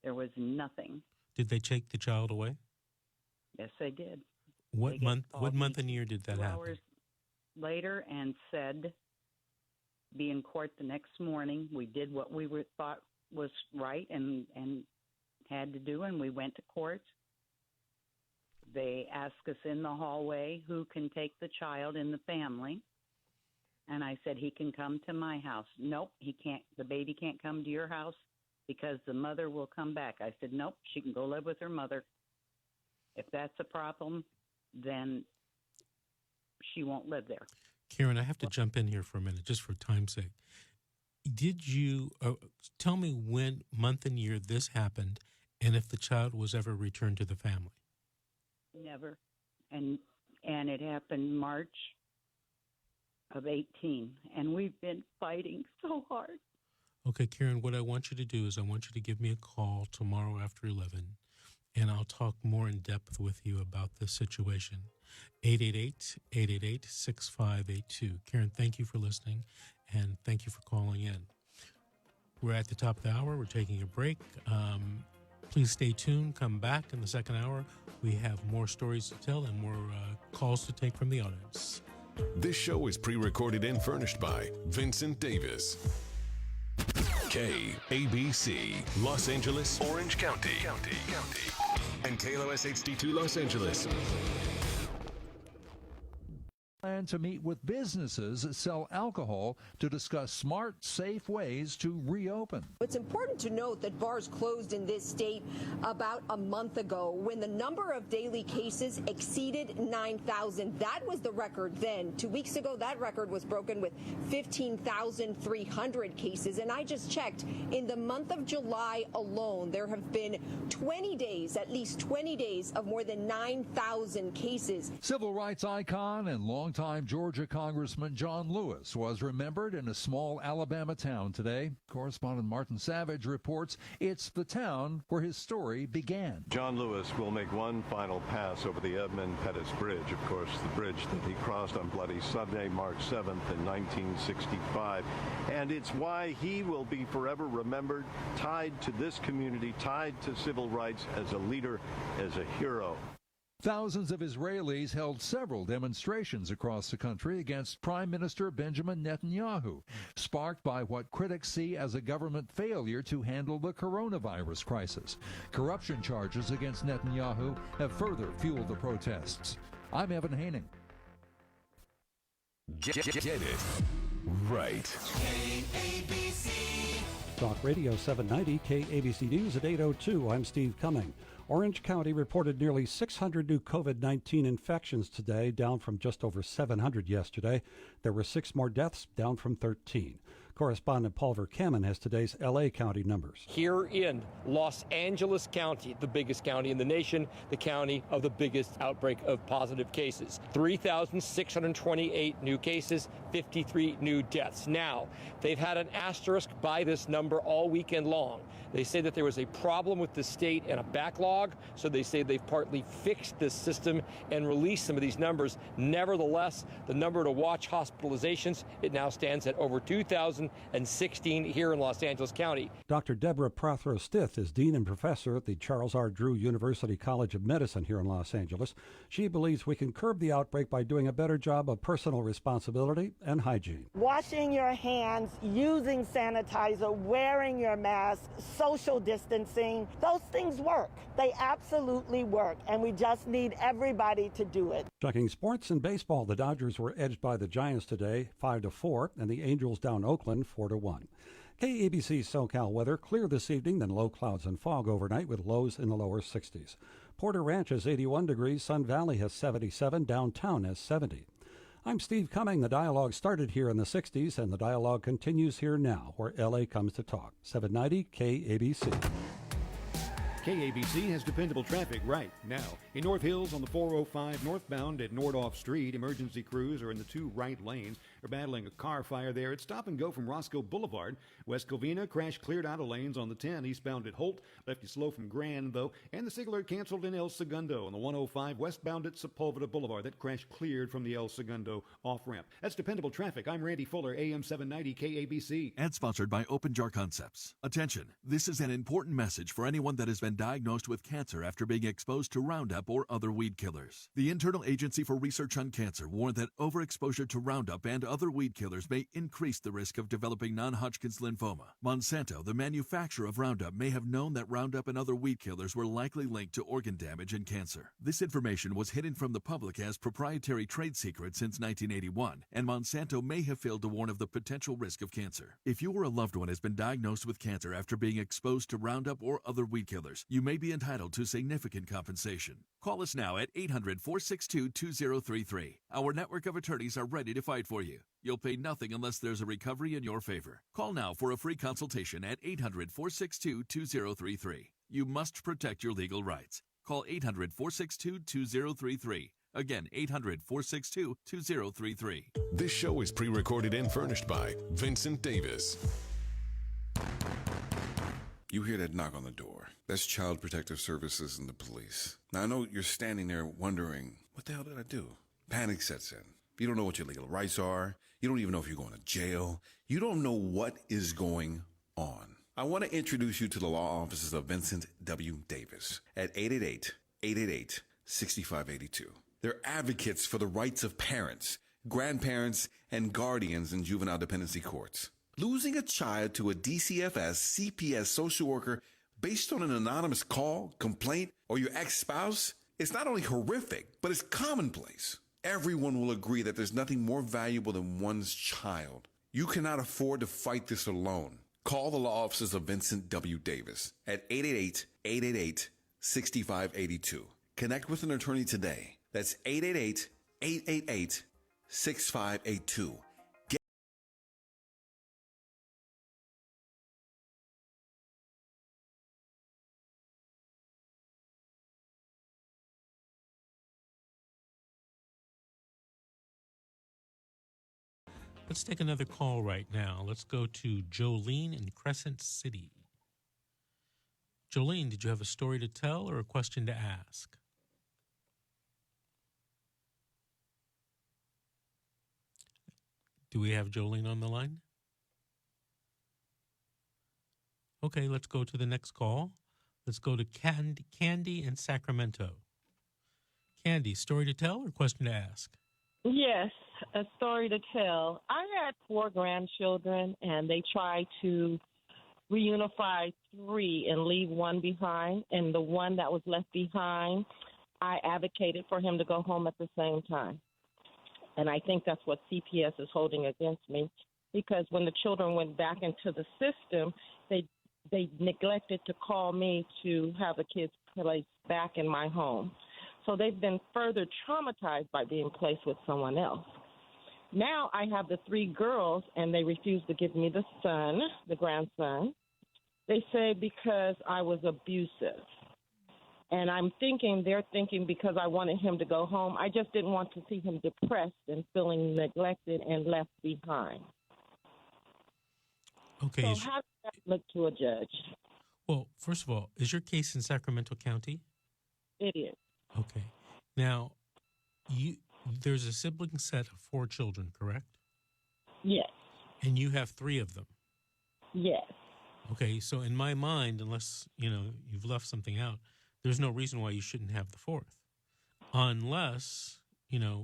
There was nothing. Did they take the child away? Yes, they did. What month and year did that happen? 2 hours later, and said, be in court the next morning. We did what we thought was right and had to do, and we went to court. They asked us in the hallway who can take the child in the family. And I said, he can come to my house. Nope, he can't. The baby can't come to your house because the mother will come back. I said, nope, she can go live with her mother. If that's a problem, then she won't live there. Karen, I have to jump in here for a minute, just for time's sake. Did you tell me when, month and year this happened, and if the child was ever returned to the family? Never. And it happened March of 18, and we've been fighting so hard. Okay, Karen, what I want you to do is I want you to give me a call tomorrow after 11, and I'll talk more in depth with you about this situation. 888-888-6582. Karen, thank you for listening, and thank you for calling in. We're at the top of the hour. We're taking a break. Please stay tuned. Come back in the second hour. We have more stories to tell and more calls to take from the audience. This show is pre-recorded and furnished by Vincent Davis. KABC, Los Angeles, Orange County. And KLOS HD2 Los Angeles. Plan to meet with businesses that sell alcohol to discuss smart, safe ways to reopen. It's important to note that bars closed in this state about a month ago when the number of daily cases exceeded 9,000. That was the record then. 2 weeks ago, that record was broken with 15,300 cases. And I just checked, in the month of July alone, there have been 20 days, at least 20 days, of more than 9,000 cases. Civil rights icon and longtime Georgia Congressman John Lewis was remembered in a small Alabama town today. Correspondent Martin Savage reports it's the town where his story began. John Lewis will make one final pass over the Edmund Pettus Bridge, of course, the bridge that he crossed on Bloody Sunday, March 7th in 1965. And it's why he will be forever remembered, tied to this community, tied to civil rights, as a leader, as a hero. Thousands of Israelis held several demonstrations across the country against Prime Minister Benjamin Netanyahu, sparked by what critics see as a government failure to handle the coronavirus crisis. Corruption charges against Netanyahu have further fueled the protests. I'm Evan Haining. Get it right. KABC. Talk Radio 790, KABC News at 8:02. I'm Steve Cumming. Orange County reported nearly 600 new COVID-19 infections today, down from just over 700 yesterday. There were 6 more deaths, down from 13. Correspondent Paul Verkaman has today's L.A. County numbers. Here in Los Angeles County, the biggest county in the nation, the county of the biggest outbreak of positive cases. 3,628 new cases, 53 new deaths. Now, they've had an asterisk by this number all weekend long. They say that there was a problem with the state and a backlog, so they say they've partly fixed this system and released some of these numbers. Nevertheless, the number to watch hospitalizations, it now stands at over 2,016 here in Los Angeles County. Dr. Deborah Prothero-Stith is Dean and Professor at the Charles R. Drew University College of Medicine here in Los Angeles. She believes we can curb the outbreak by doing a better job of personal responsibility and hygiene. Washing your hands, using sanitizer, wearing your mask, social distancing, those things work. They absolutely work, and we just need everybody to do it. Checking sports and baseball, the Dodgers were edged by the Giants today, 5-4, and the Angels down Oakland, 4-1. KABC SoCal weather, clear this evening, then low clouds and fog overnight with lows in the lower 60s. Porter Ranch has 81 degrees, Sun Valley has 77, downtown has 70. I'm Steve Cumming. The dialogue started here in the 60s, and the dialogue continues here now, where LA comes to talk. 790 KABC. KABC has dependable traffic right now. In North Hills on the 405 northbound at Nordoff Street, emergency crews are in the 2 right lanes. They're battling a car fire there. It's stop and go from Roscoe Boulevard. West Covina, crash cleared out of lanes on the 10 eastbound at Holt. Left you slow from Grand, though. And the SIG alert canceled in El Segundo on the 105 westbound at Sepulveda Boulevard. That crash cleared from the El Segundo off-ramp. That's dependable traffic. I'm Randy Fuller, AM 790 KABC. And sponsored by Open Jar Concepts. Attention, this is an important message for anyone that has been diagnosed with cancer after being exposed to Roundup or other weed killers. The Internal Agency for Research on Cancer warned that overexposure to Roundup and other weed killers may increase the risk of developing non-Hodgkin's lymphoma. Monsanto, the manufacturer of Roundup, may have known that Roundup and other weed killers were likely linked to organ damage and cancer. This information was hidden from the public as proprietary trade secret since 1981, and Monsanto may have failed to warn of the potential risk of cancer. If you or a loved one has been diagnosed with cancer after being exposed to Roundup or other weed killers, you may be entitled to significant compensation. Call us now at 800-462-2033. Our network of attorneys are ready to fight for you. You'll pay nothing unless there's a recovery in your favor. Call now for a free consultation at 800-462-2033. You must protect your legal rights. Call 800-462-2033. Again, 800-462-2033. This show is pre-recorded and furnished by Vincent Davis. You hear that knock on the door. That's Child Protective Services and the police. Now, I know you're standing there wondering, what the hell did I do? Panic sets in. You don't know what your legal rights are. You don't even know if you're going to jail. You don't know what is going on. I want to introduce you to the law offices of Vincent W. Davis at 888-888-6582. They're advocates for the rights of parents, grandparents, and guardians in juvenile dependency courts. Losing a child to a DCFS CPS social worker based on an anonymous call, complaint, or your ex-spouse is not only horrific, but it's commonplace. Everyone will agree that there's nothing more valuable than one's child. You cannot afford to fight this alone. Call the law offices of Vincent W. Davis at 888-888-6582. Connect with an attorney today. That's 888-888-6582. Let's take another call right now. Let's go to Jolene in Crescent City. Jolene, did you have a story to tell or a question to ask? Do we have Jolene on the line? Okay, let's go to the next call. Let's go to Candy in Sacramento. Candy, story to tell or question to ask? Yes, a story to tell. I had 4 grandchildren, and they tried to reunify 3 and leave 1 behind. And the one that was left behind, I advocated for him to go home at the same time. And I think that's what CPS is holding against me, because when the children went back into the system, they neglected to call me to have the kids placed back in my home. So they've been further traumatized by being placed with someone else. Now I have the 3 girls, and they refuse to give me the son, the grandson. They say because I was abusive. And they're thinking because I wanted him to go home. I just didn't want to see him depressed and feeling neglected and left behind. Okay. So how does that look to a judge? Well, first of all, is your case in Sacramento County? It is. Okay. Now, there's a sibling set of 4 children, correct? Yes. And you have 3 of them? Yes. Okay, so in my mind, unless, you've left something out, there's no reason why you shouldn't have the 4th. Unless,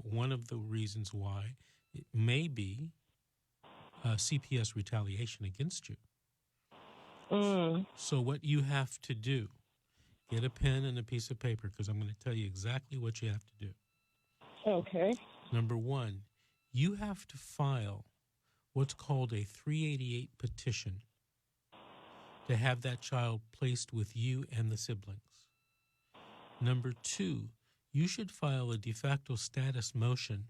one of the reasons why it may be CPS retaliation against you. So what you have to do, get a pen and a piece of paper, because I'm going to tell you exactly what you have to do. Okay. Number 1, you have to file what's called a 388 petition to have that child placed with you and the siblings. Number 2, you should file a de facto status motion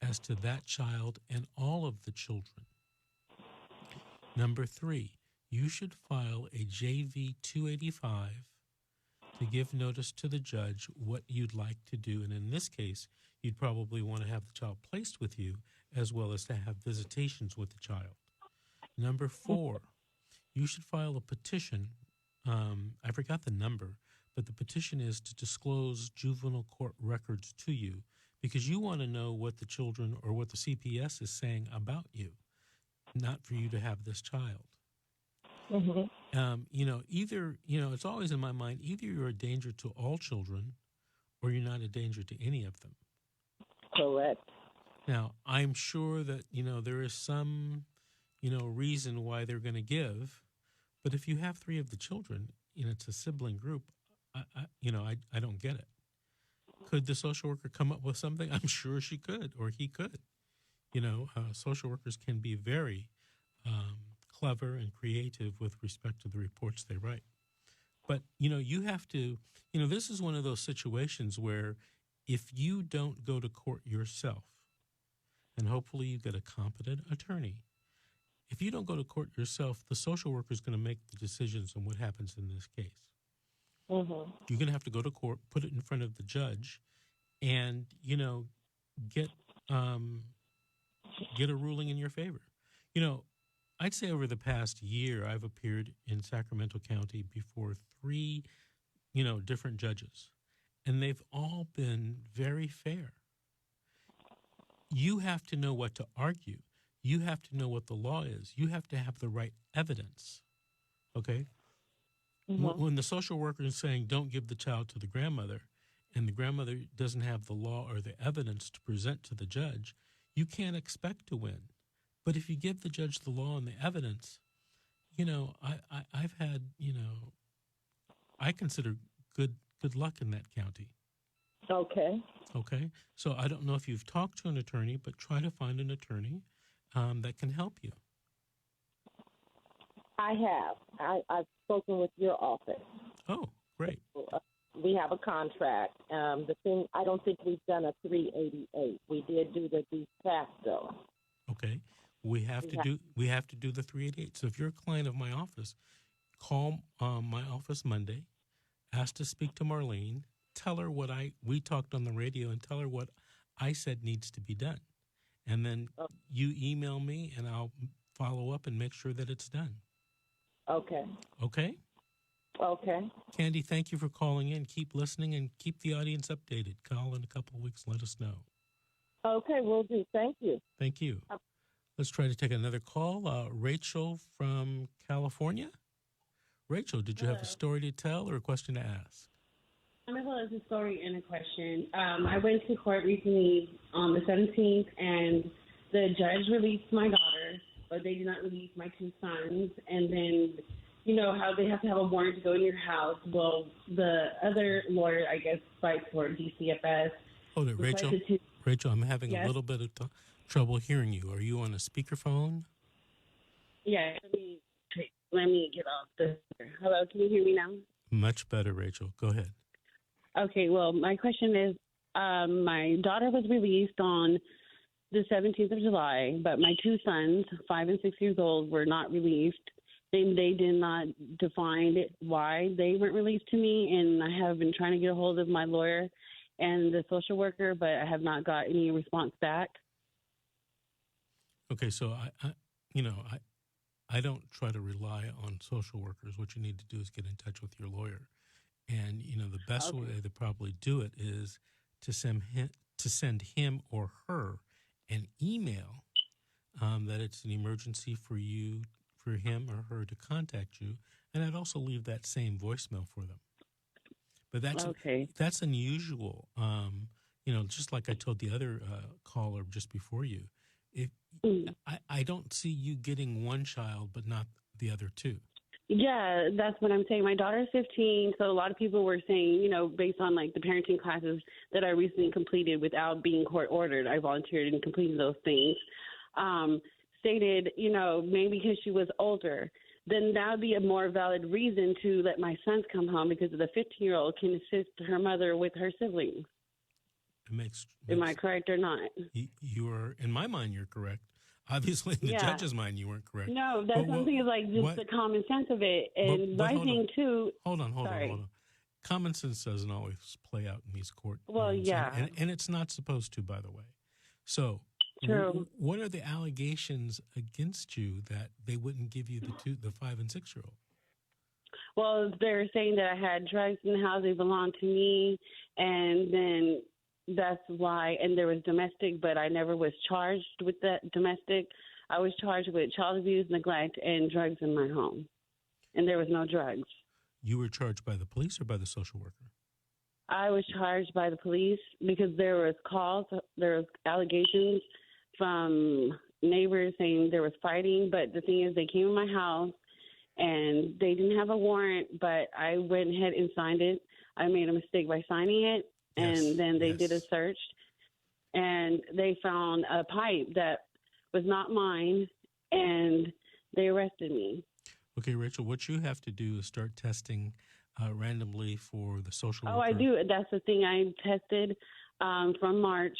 as to that child and all of the children. Number 3, you should file a JV 285 to give notice to the judge what you'd like to do. And in this case, you'd probably want to have the child placed with you as well as to have visitations with the child. Number 4, you should file a petition. I forgot the number, but the petition is to disclose juvenile court records to you because you want to know what the children or what the CPS is saying about you, not for you to have this child. Either, it's always in my mind, either you're a danger to all children or you're not a danger to any of them. Correct. Now, I'm sure that, there is some, reason why they're going to give. But if you have 3 of the children, it's a sibling group, I don't get it. Could the social worker come up with something? I'm sure she could, or he could. Social workers can be very clever and creative with respect to the reports they write. But, you have to, this is one of those situations where if you don't go to court yourself, and hopefully you get a competent attorney, if you don't go to court yourself, the social worker is going to make the decisions on what happens in this case. You're going to have to go to court, put it in front of the judge, and, get a ruling in your favor. I'd say over the past year, I've appeared in Sacramento County before 3, different judges, and they've all been very fair. You have to know what to argue. You have to know what the law is. You have to have the right evidence, okay? When the social worker is saying don't give the child to the grandmother, and the grandmother doesn't have the law or the evidence to present to the judge, you can't expect to win But if you give the judge the law and the evidence, I've had, I consider good luck in that county. Okay. Okay. So I don't know if you've talked to an attorney, but try to find an attorney that can help you. I have. I've spoken with your office. Oh, great. We have a contract. The thing, I don't think we've done a 388. We did do the de facto. Okay. We have to do the 388. So if you're a client of my office, call my office Monday, ask to speak to Marlene, tell her what we talked on the radio, and tell her what I said needs to be done. And then you email me, and I'll follow up and make sure that it's done. Okay. Okay? Okay. Candy, thank you for calling in. Keep listening and keep the audience updated. Call in a couple of weeks. Let us know. Okay, will do. Thank you. Thank you. Let's try to take another call. Rachel from California. Rachel, did you have a story to tell or a question to ask? Well, it's a story and a question. I went to court recently on the 17th, and the judge released my daughter, but they did not release my two sons. And then, you know how they have to have a warrant to go in your house. Well, the other lawyer, I guess, fights for DCFS. Hold it, Rachel. Rachel, I'm having a little bit of trouble hearing you. Are you on a speakerphone? Yeah, let me get off this. Hello, can you hear me now? Much better, Rachel. Go ahead. Okay, well, my question is, my daughter was released on the 17th of July, but my two sons, 5 and 6 years old, were not released. They did not define why they weren't released to me, and I have been trying to get a hold of my lawyer and the social worker, but I have not got any response back. Okay, so I don't try to rely on social workers. What you need to do is get in touch with your lawyer. And, the best way to probably do it is to send him or her an email that it's an emergency for him or her to contact you. And I'd also leave that same voicemail for them. But that's unusual. Just like I told the other caller just before you, I don't see you getting one child but not the other two. Yeah, that's what I'm saying. My daughter's 15, so a lot of people were saying, based on like the parenting classes that I recently completed without being court ordered, I volunteered and completed those things, stated, maybe because she was older, then that would be a more valid reason to let my sons come home because the 15-year-old can assist her mother with her siblings. Am I correct or not? You are, in my mind, you're correct. Obviously, in the judge's mind, you weren't correct. No, that's something like just the common sense of it. And my thing, too. Hold on. Common sense doesn't always play out in these court. Well, rooms, yeah. And it's not supposed to, by the way. So, true. What are the allegations against you that they wouldn't give you the 5 and 6 year old? Well, they're saying that I had drugs in the house. They belonged to me. And then that's why, and there was domestic, but I never was charged with that domestic. I was charged with child abuse, neglect, and drugs in my home. And there was no drugs. You were charged by the police or by the social worker? I was charged by the police because there was calls, there was allegations from neighbors saying there was fighting. But the thing is, they came in my house and they didn't have a warrant, but I went ahead and signed it. I made a mistake by signing it. And then they did a search, and they found a pipe that was not mine, and they arrested me. Okay, Rachel, what you have to do is start testing randomly for the social worker. Oh, I do. That's the thing. I tested from March.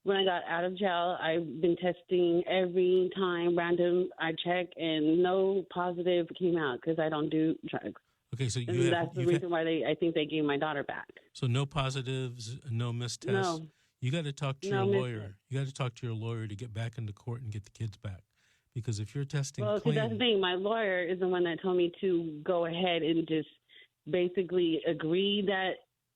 When I got out of jail, I've been testing every time random. I check, and no positive came out because I don't do drugs. Okay, so that's the reason why I think they gave my daughter back. So no positives, no missed tests. No. You got to talk to your lawyer. You got to talk to your lawyer to get back into court and get the kids back. Because if you're testing clean, that's the thing. My lawyer is the one that told me to go ahead and just basically agree that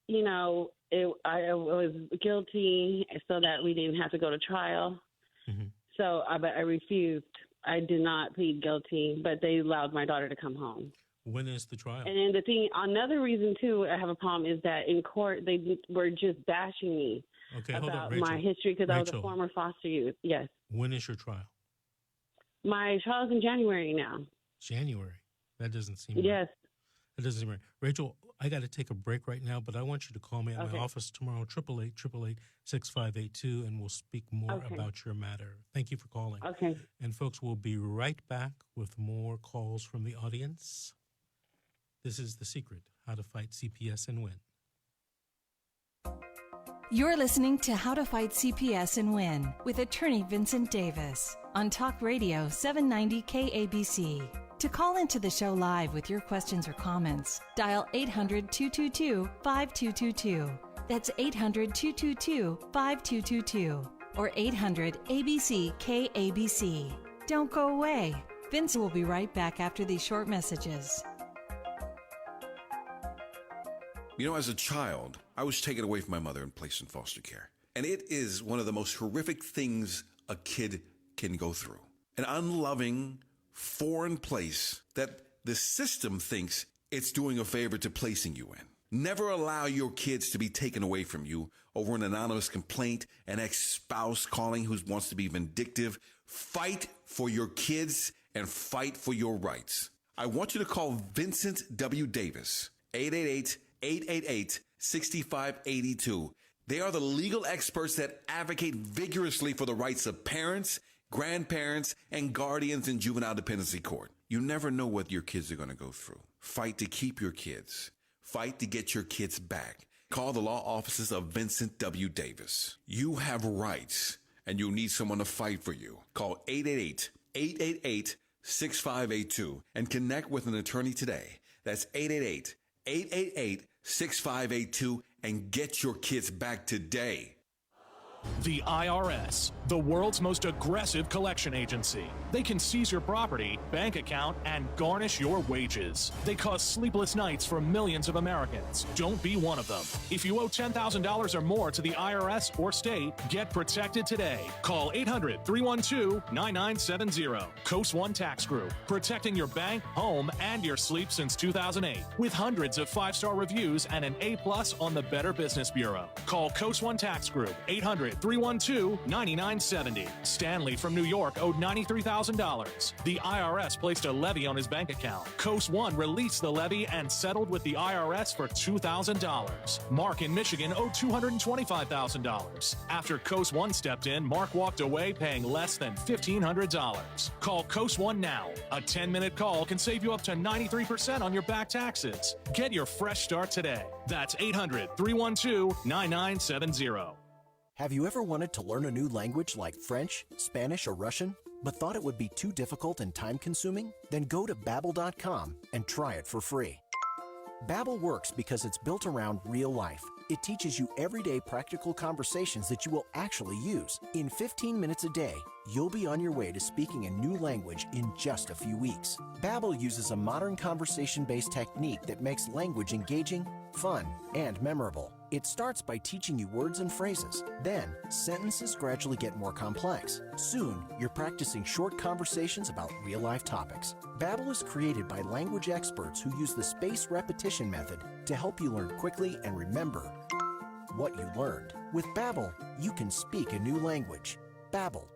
I was guilty, so that we didn't have to go to trial. Mm-hmm. So, but I refused. I did not plead guilty, but they allowed my daughter to come home. When is the trial? And then the thing, another reason, too, I have a problem is that in court, they were just bashing me hold on, about Rachel. my history because I was a former foster youth. Yes. When is your trial? My trial's in January now. January. That doesn't seem Yes. right. That doesn't seem right. Rachel, I got to take a break right now, but I want you to call me at my office tomorrow, 888-888-6582, and we'll speak more about your matter. Thank you for calling. Okay. And folks, we'll be right back with more calls from the audience. This is The Secret, How to Fight CPS and Win. You're listening to How to Fight CPS and Win with attorney Vincent Davis on Talk Radio 790 KABC. To call into the show live with your questions or comments, dial 800-222-5222. That's 800-222-5222 or 800-ABC-KABC. Don't go away. Vince will be right back after these short messages. You know, as a child, I was taken away from my mother and placed in foster care. And it is one of the most horrific things a kid can go through. An unloving, foreign place that the system thinks it's doing a favor to placing you in. Never allow your kids to be taken away from you over an anonymous complaint, an ex-spouse calling who wants to be vindictive. Fight for your kids and fight for your rights. I want you to call Vincent W. Davis, 888-888-6582. They are the legal experts that advocate vigorously for the rights of parents, grandparents, and guardians in juvenile dependency court. You never know what your kids are going to go through. Fight to keep your kids. Fight to get your kids back. Call the law offices of Vincent W. Davis. You have rights, and you'll need someone to fight for you. Call 888-888-6582 and connect with an attorney today. That's 888-888-6582 and get your kids back today. The IRS, the world's most aggressive collection agency. They can seize your property, bank account, and garnish your wages. They cause sleepless nights for millions of Americans. Don't be one of them. If you owe $10,000 or more to the IRS or state, get protected today. Call 800-312-9970. Coast One Tax Group, protecting your bank, home, and your sleep since 2008. With hundreds of 5-star reviews and an A+ on the Better Business Bureau. Call Coast One Tax Group, 800-312-9970. Stanley from New York owed $93,000. The IRS placed a levy on his bank account. Coast One released the levy and settled with the IRS for $2,000. Mark in Michigan owed $225,000. After Coast One stepped in, Mark walked away paying less than $1,500. Call Coast One now. A 10-minute call can save you up to 93% on your back taxes. Get your fresh start today. That's 800-312-9970. Have you ever wanted to learn a new language like French, Spanish, or Russian, but thought it would be too difficult and time-consuming? Then go to Babbel.com and try it for free. Babbel works because it's built around real life. It teaches you everyday practical conversations that you will actually use. In 15 minutes a day, you'll be on your way to speaking a new language in just a few weeks. Babbel uses a modern conversation-based technique that makes language engaging, fun, and memorable. It starts by teaching you words and phrases. Then, sentences gradually get more complex. Soon, you're practicing short conversations about real-life topics. Babbel is created by language experts who use the spaced repetition method to help you learn quickly and remember what you learned. With Babbel, you can speak a new language. Babbel.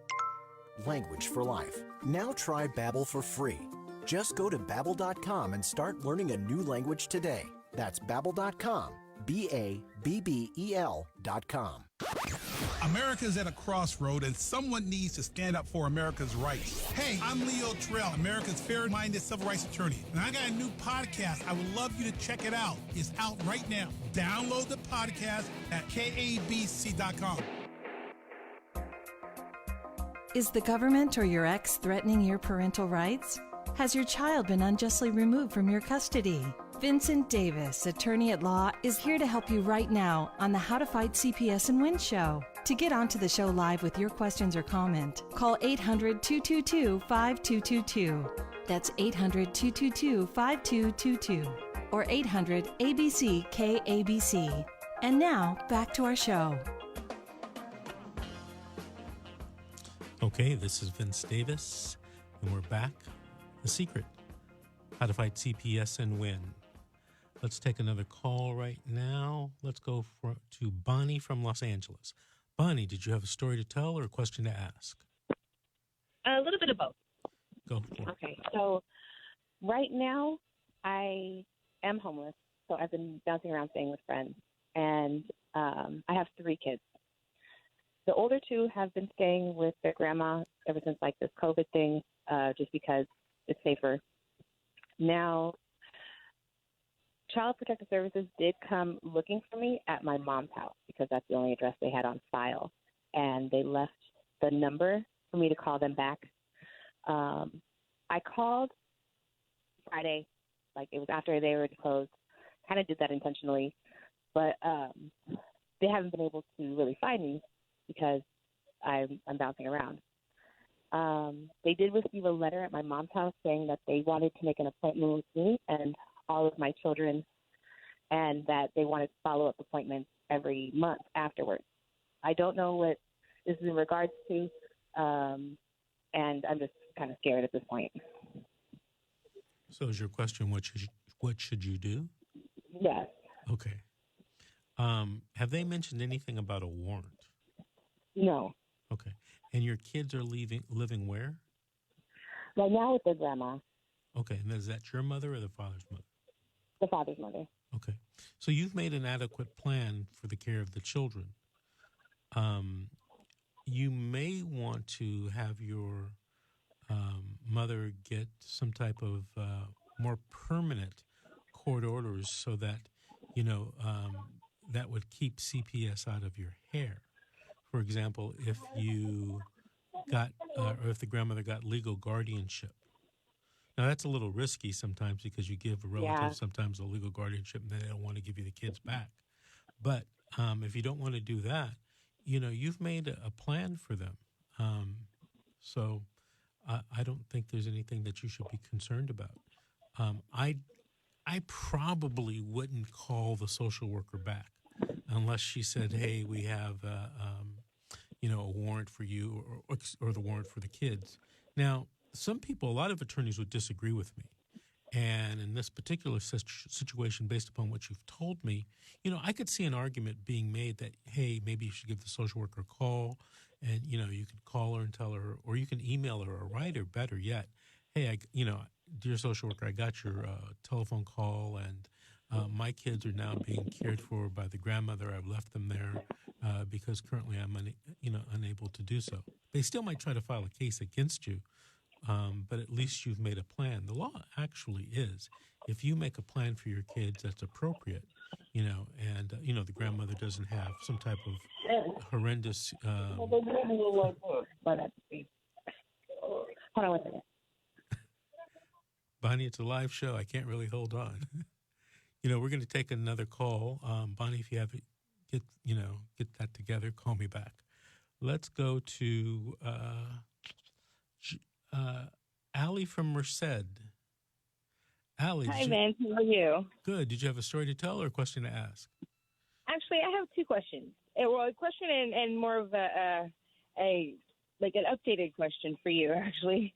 Language for life. Now try Babbel for free. Just go to Babbel.com and start learning a new language today. That's Babbel.com. Babbel.com. America's at a crossroad and someone needs to stand up for America's rights. Hey, I'm Leo Terrell, America's fair-minded civil rights attorney. And I got a new podcast. I would love you to check it out. It's out right now. Download the podcast at KABC.com. Is the government or your ex threatening your parental rights? Has your child been unjustly removed from your custody? Vincent Davis, attorney at law, is here to help you right now on the How to Fight CPS and Win show. To get onto the show live with your questions or comment, call 800-222-5222. That's 800-222-5222 or 800-ABC-KABC. And now, back to our show. Okay, this is Vince Davis, and we're back. The Secret, How to Fight CPS and Win. Let's take another call right now. Let's go to Bonnie from Los Angeles. Bonnie, did you have a story to tell or a question to ask? A little bit of both. Go for it. Okay, so right now I am homeless, so I've been bouncing around staying with friends, and I have 3 kids. The older 2 have been staying with their grandma ever since like this COVID thing, just because it's safer. Now, Child Protective Services did come looking for me at my mom's house because that's the only address they had on file, and they left the number for me to call them back. I called Friday, like it was after they were closed. Kind of did that intentionally, but they haven't been able to really find me because I'm bouncing around. They did receive a letter at my mom's house saying that they wanted to make an appointment with me and all of my children, and that they wanted follow-up appointments every month afterwards. I don't know what this is in regards to, and I'm just kind of scared at this point. So is your question, what should you do? Yes. Okay. Have they mentioned anything about a warrant? No. Okay. And your kids are living where? Right now with their grandma. Okay. And is that your mother or the father's mother? The father's mother. Okay. So you've made an adequate plan for the care of the children. You may want to have your mother get some type of more permanent court orders so that, that would keep CPS out of your hair. For example, if you got, or if the grandmother got legal guardianship. Now, that's a little risky sometimes because you give a relative sometimes a legal guardianship and they don't want to give you the kids back. But if you don't want to do that, you've made a plan for them. So I don't think there's anything that you should be concerned about. I probably wouldn't call the social worker back unless she said, hey, we have, a warrant for you or the warrant for the kids. Now, some people, a lot of attorneys would disagree with me. And in this particular situation, based upon what you've told me, I could see an argument being made that, hey, maybe you should give the social worker a call and, you can call her and tell her, or you can email her or write her, better yet, hey, dear social worker, I got your telephone call and my kids are now being cared for by the grandmother. I've left them there because currently I'm unable to do so. They still might try to file a case against you, but at least you've made a plan. The law actually is, if you make a plan for your kids that's appropriate, and, the grandmother doesn't have some type of horrendous... Hold on one second. Bonnie, it's a live show. I can't really hold on. We're going to take another call. Bonnie, if you have it, get that together, call me back. Let's go to Allie from Merced. Allie. Hi, Vince. How are you? Good. Did you have a story to tell or a question to ask? Actually, I have 2 questions. Well, a question and more of an updated question for you, actually.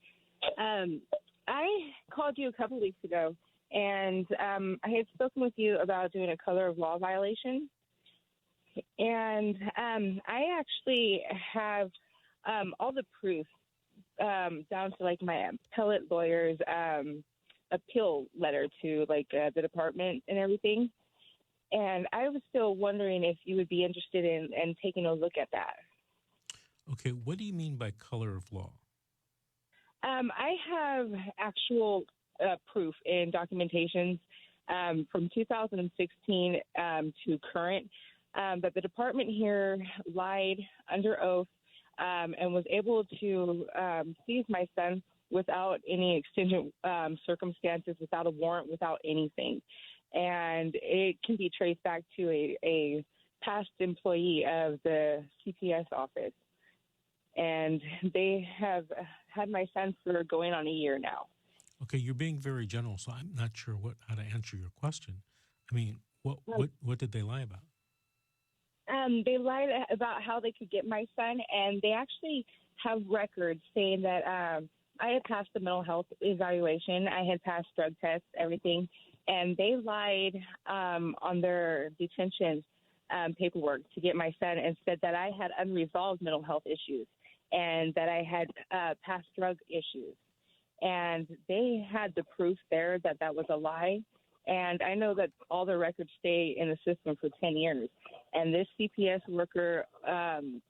I called you a couple weeks ago, and I had spoken with you about doing a color of law violation. And I actually have all the proof down to like my appellate lawyer's appeal letter to the department and everything. And I was still wondering if you would be interested in taking a look at that. Okay, what do you mean by color of law? I have actual proof in documentations from 2016 to current that the department here lied under oath and was able to seize my son without any exigent circumstances, without a warrant, without anything. And it can be traced back to a past employee of the CPS office. And they have had my son for going on a year now. Okay, you're being very general, so I'm not sure how to answer your question. I mean, what did they lie about? They lied about how they could get my son, and they actually have records saying that I had passed the mental health evaluation, I had passed drug tests, everything, and they lied on their detention paperwork to get my son and said that I had unresolved mental health issues and that I had past drug issues. and they had the proof there that that was a lie. And I know that all the records stay in the system for 10 years. And this CPS worker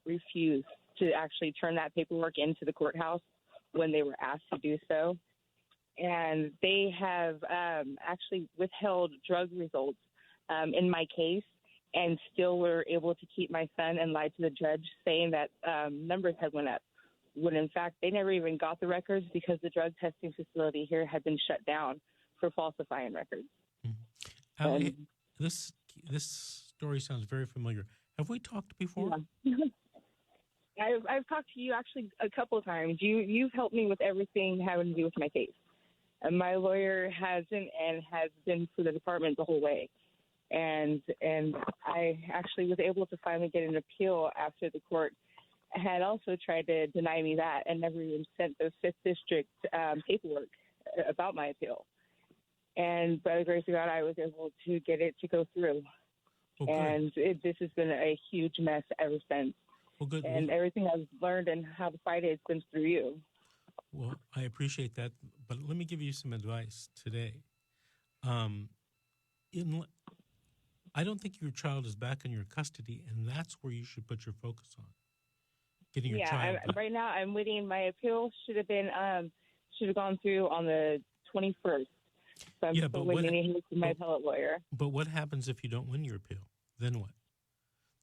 refused to actually turn that paperwork into the courthouse when they were asked to do so. And they have actually withheld drug results in my case, and still were able to keep my son and lie to the judge, saying that numbers had went up. When in fact, they never even got the records because the drug testing facility here had been shut down for falsifying records. Allie, this story sounds very familiar. Have we talked before? Yeah. I've talked to you actually a couple of times. You've helped me with everything having to do with my case. And my lawyer hasn't and has been for the department the whole way. And I actually was able to finally get an appeal after the court had also tried to deny me that and never even sent the 5th District paperwork about my appeal. And by the grace of God, I was able to get it to go through. Okay. And this has been a huge mess ever since. Well, good. And everything I've learned and how to fight it has been through you. Well, I appreciate that, but let me give you some advice today. I don't think your child is back in your custody, and that's where you should put your focus on, getting your child back. Right now I'm waiting. My appeal should have gone through on the 21st. So I'm still waiting to hear from my appellate lawyer. But what happens if you don't win your appeal? Then what?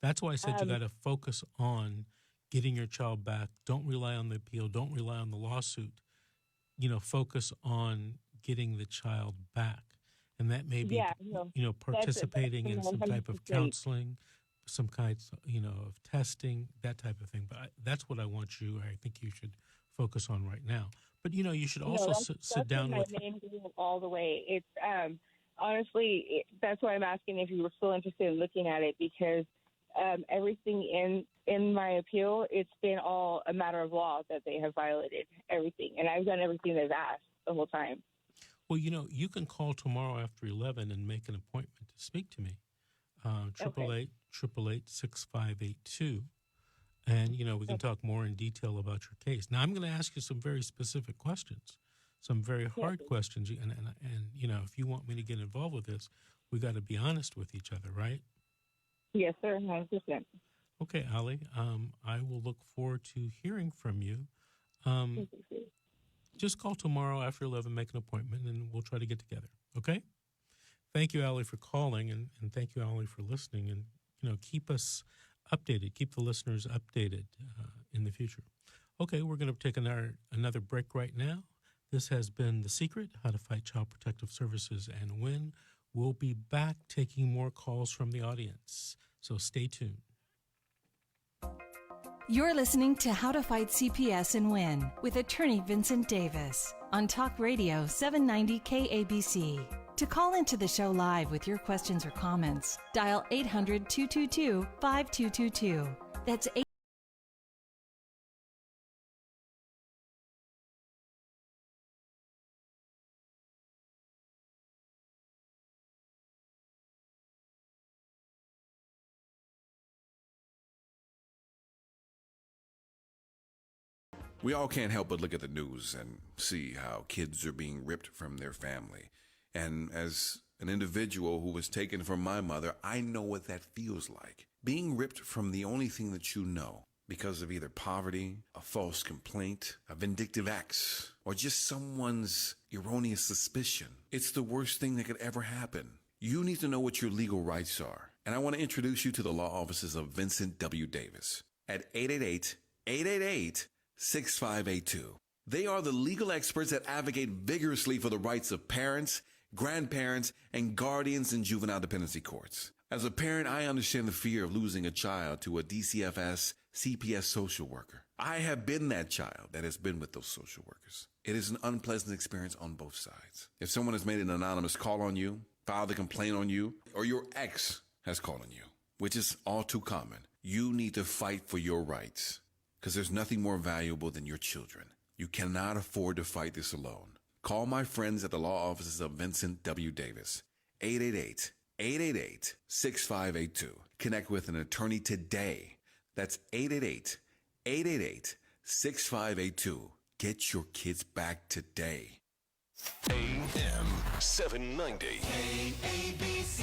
That's why I said you got to focus on getting your child back. Don't rely on the appeal. Don't rely on the lawsuit. Focus on getting the child back. And that may be, participating in some type of counseling, some kinds, of testing, that type of thing. But that's what I want you, I think you should focus on right now. But, you should also sit down with... That's my main goal all the way. It's, honestly, that's why I'm asking if you were still interested in looking at it, because everything in my appeal, it's been all a matter of law that they have violated everything. And I've done everything they've asked the whole time. Well, you can call tomorrow after 11 and make an appointment to speak to me. 888-888-6582. And, we can talk more in detail about your case. Now, I'm going to ask you some very specific questions, some very hard questions. And if you want me to get involved with this, we got to be honest with each other, right? Yes, sir. 100%. Okay, Allie, I will look forward to hearing from you. Just call tomorrow after 11, make an appointment, and we'll try to get together, okay? Thank you, Allie, for calling, and thank you, Allie, for listening. And, keep us updated, keep the listeners updated in the future. Okay, we're going to take another break right now. This has been The Secret, How to Fight Child Protective Services and Win. We'll be back taking more calls from the audience, so stay tuned. You're listening to How to Fight CPS and Win with attorney Vincent Davis on Talk Radio 790 KABC. To call into the show live with your questions or comments, dial 800-222-5222. That's 8. We all can't help but look at the news and see how kids are being ripped from their family. And as an individual who was taken from my mother, I know what that feels like. Being ripped from the only thing that you know because of either poverty, a false complaint, a vindictive ex, or just someone's erroneous suspicion. It's the worst thing that could ever happen. You need to know what your legal rights are. And I want to introduce you to the law offices of Vincent W. Davis at 888-888-6582. They are the legal experts that advocate vigorously for the rights of parents, grandparents, and guardians in juvenile dependency courts. As a parent, I understand the fear of losing a child to a DCFS CPS social worker. I have been that child that has been with those social workers. It is an unpleasant experience on both sides. If someone has made an anonymous call on you, filed a complaint on you, or your ex has called on you, which is all too common, you need to fight for your rights, because there's nothing more valuable than your children. You cannot afford to fight this alone. Call my friends at the law offices of Vincent W. Davis, 888-888-6582. Connect with an attorney today. That's 888-888-6582. Get your kids back today. AM 790. KABC.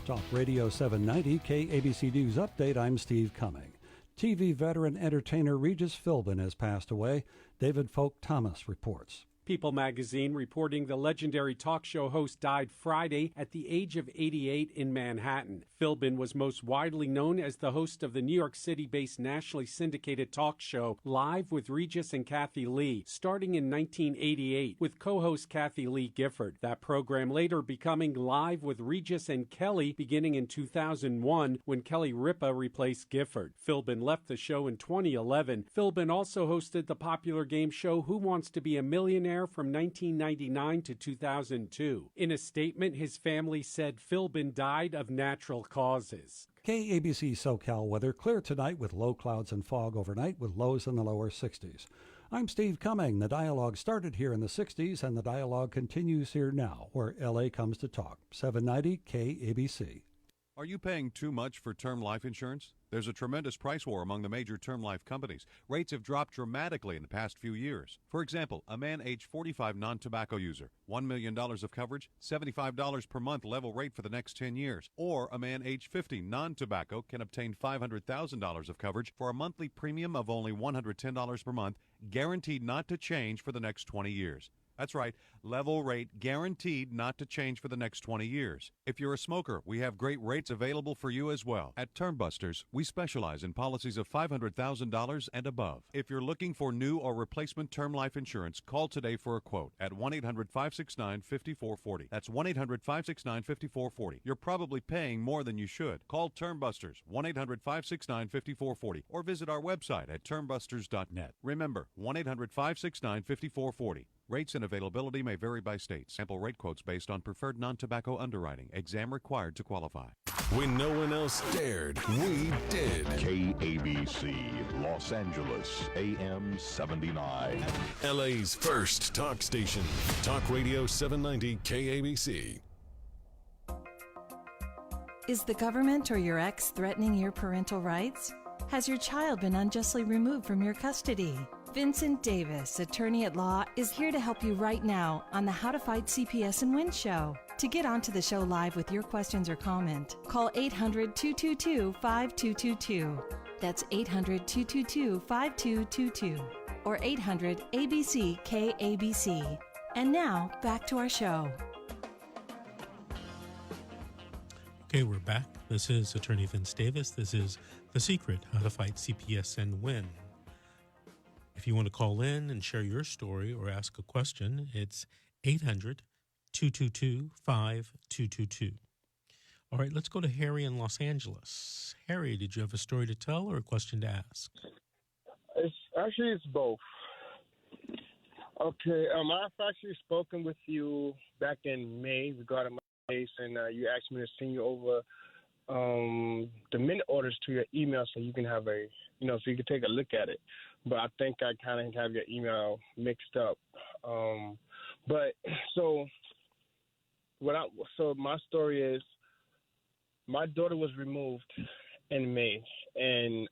Talk Radio 790, KABC News Update. I'm Steve Cumming. TV veteran entertainer Regis Philbin has passed away. David Folk Thomas reports. People magazine reporting the legendary talk show host died Friday at the age of 88 in Manhattan. Philbin was most widely known as the host of the New York City-based nationally syndicated talk show Live with Regis and Kathy Lee, starting in 1988 with co-host Kathy Lee Gifford. That program later becoming Live with Regis and Kelly beginning in 2001 when Kelly Ripa replaced Gifford. Philbin left the show in 2011. Philbin also hosted the popular game show Who Wants to Be a Millionaire from 1999 to 2002. In a statement, his family said Philbin died of natural causes. KABC SoCal weather clear tonight with low clouds and fog overnight with lows in the lower 60s. I'm Steve Cumming. The dialogue started here in the 60s and the dialogue continues here now where LA comes to talk. 790 KABC. Are you paying too much for term life insurance? There's a tremendous price war among the major term life companies. Rates have dropped dramatically in the past few years. For example, a man age 45 non-tobacco user, $1 million of coverage, $75 per month level rate for the next 10 years. Or a man age 50 non-tobacco can obtain $500,000 of coverage for a monthly premium of only $110 per month, guaranteed not to change for the next 20 years. That's right, level rate guaranteed not to change for the next 20 years. If you're a smoker, we have great rates available for you as well. At Term Busters, we specialize in policies of $500,000 and above. If you're looking for new or replacement term life insurance, call today for a quote at 1-800-569-5440. That's 1-800-569-5440. You're probably paying more than you should. Call Term Busters, 1-800-569-5440, or visit our website at termbusters.net. Remember, 1-800-569-5440. Rates and availability may vary by state. Sample rate quotes based on preferred non-tobacco underwriting. Exam required to qualify. When no one else dared, we did. KABC, Los Angeles, AM 79. LA's first talk station. Talk Radio 790 KABC. Is the government or your ex threatening your parental rights? Has your child been unjustly removed from your custody? Vincent Davis, attorney at law, is here to help you right now on the How to Fight CPS and Win show. To get onto the show live with your questions or comment, call 800-222-5222. That's 800-222-5222 or 800-ABC-KABC. And now, back to our show. Okay, we're back. This is Attorney Vince Davis. This is The Secret, How to Fight CPS and Win. If you want to call in and share your story or ask a question, it's 800-222-5222. All right, let's go to Harry in Los Angeles. Harry, did you have a story to tell or a question to ask? It's both. Okay, I've actually spoken with you back in May regarding my case, and you asked me to send you over the minute orders to your email so you can have so you can take a look at it. But I think I kind of have your email mixed up. So my story is, my daughter was removed in May, and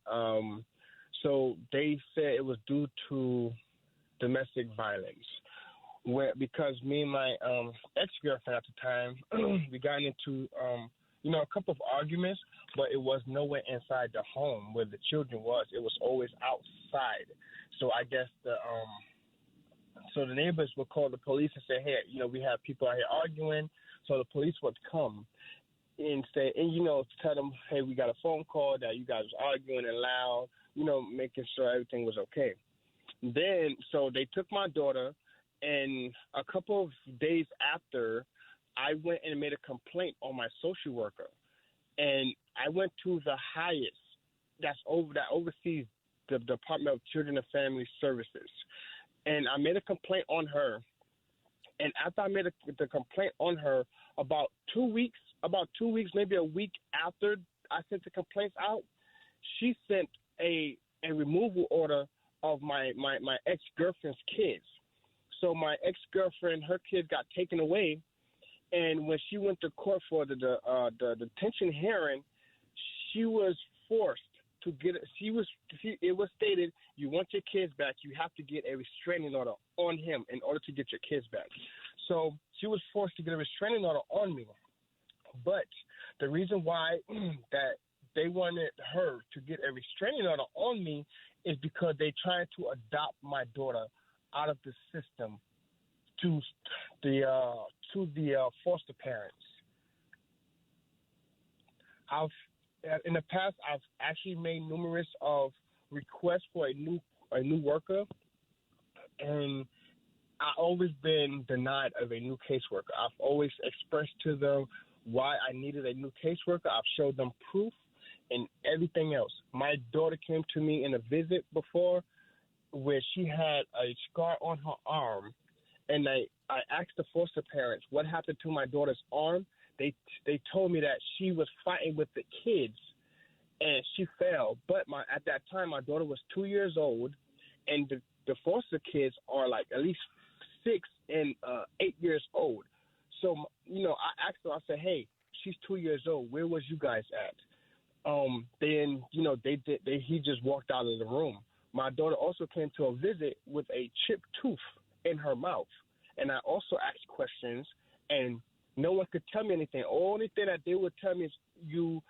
so they said it was due to domestic violence. Because me and my ex-girlfriend at the time, we got into a couple of arguments, but it was nowhere inside the home where the children was. It was always outside. So I guess the neighbors would call the police and say, hey, we have people out here arguing. So the police would come and say, tell them, hey, we got a phone call that you guys was arguing and loud, making sure everything was okay. Then, so they took my daughter, and a couple of days after, I went and made a complaint on my social worker, and I went to the highest that oversees the Department of Children and Family Services, and I made a complaint on her. And after I made the complaint on her, about 2 weeks, maybe a week after I sent the complaints out, she sent a removal order of my ex-girlfriend's kids. So my ex-girlfriend, her kids got taken away. And when she went to court for the detention hearing, she was forced to get it was stated, you want your kids back, you have to get a restraining order on him in order to get your kids back. So she was forced to get a restraining order on me. But the reason why that they wanted her to get a restraining order on me is because they tried to adopt my daughter out of the system to the foster parents. In the past, I've actually made numerous of requests for a new worker, and I've always been denied of a new caseworker. I've always expressed to them why I needed a new caseworker. I've showed them proof and everything else. My daughter came to me in a visit before where she had a scar on her arm, and I asked the foster parents what happened to my daughter's arm. They told me that she was fighting with the kids and she fell. But at that time, my daughter was 2 years old, and the foster kids are like at least 6 and 8 years old. So, I asked her, I said, hey, she's 2 years old. Where was you guys at? Then, he just walked out of the room. My daughter also came to a visit with a chipped tooth in her mouth. And I also asked questions, and no one could tell me anything. Only thing that they would tell me is you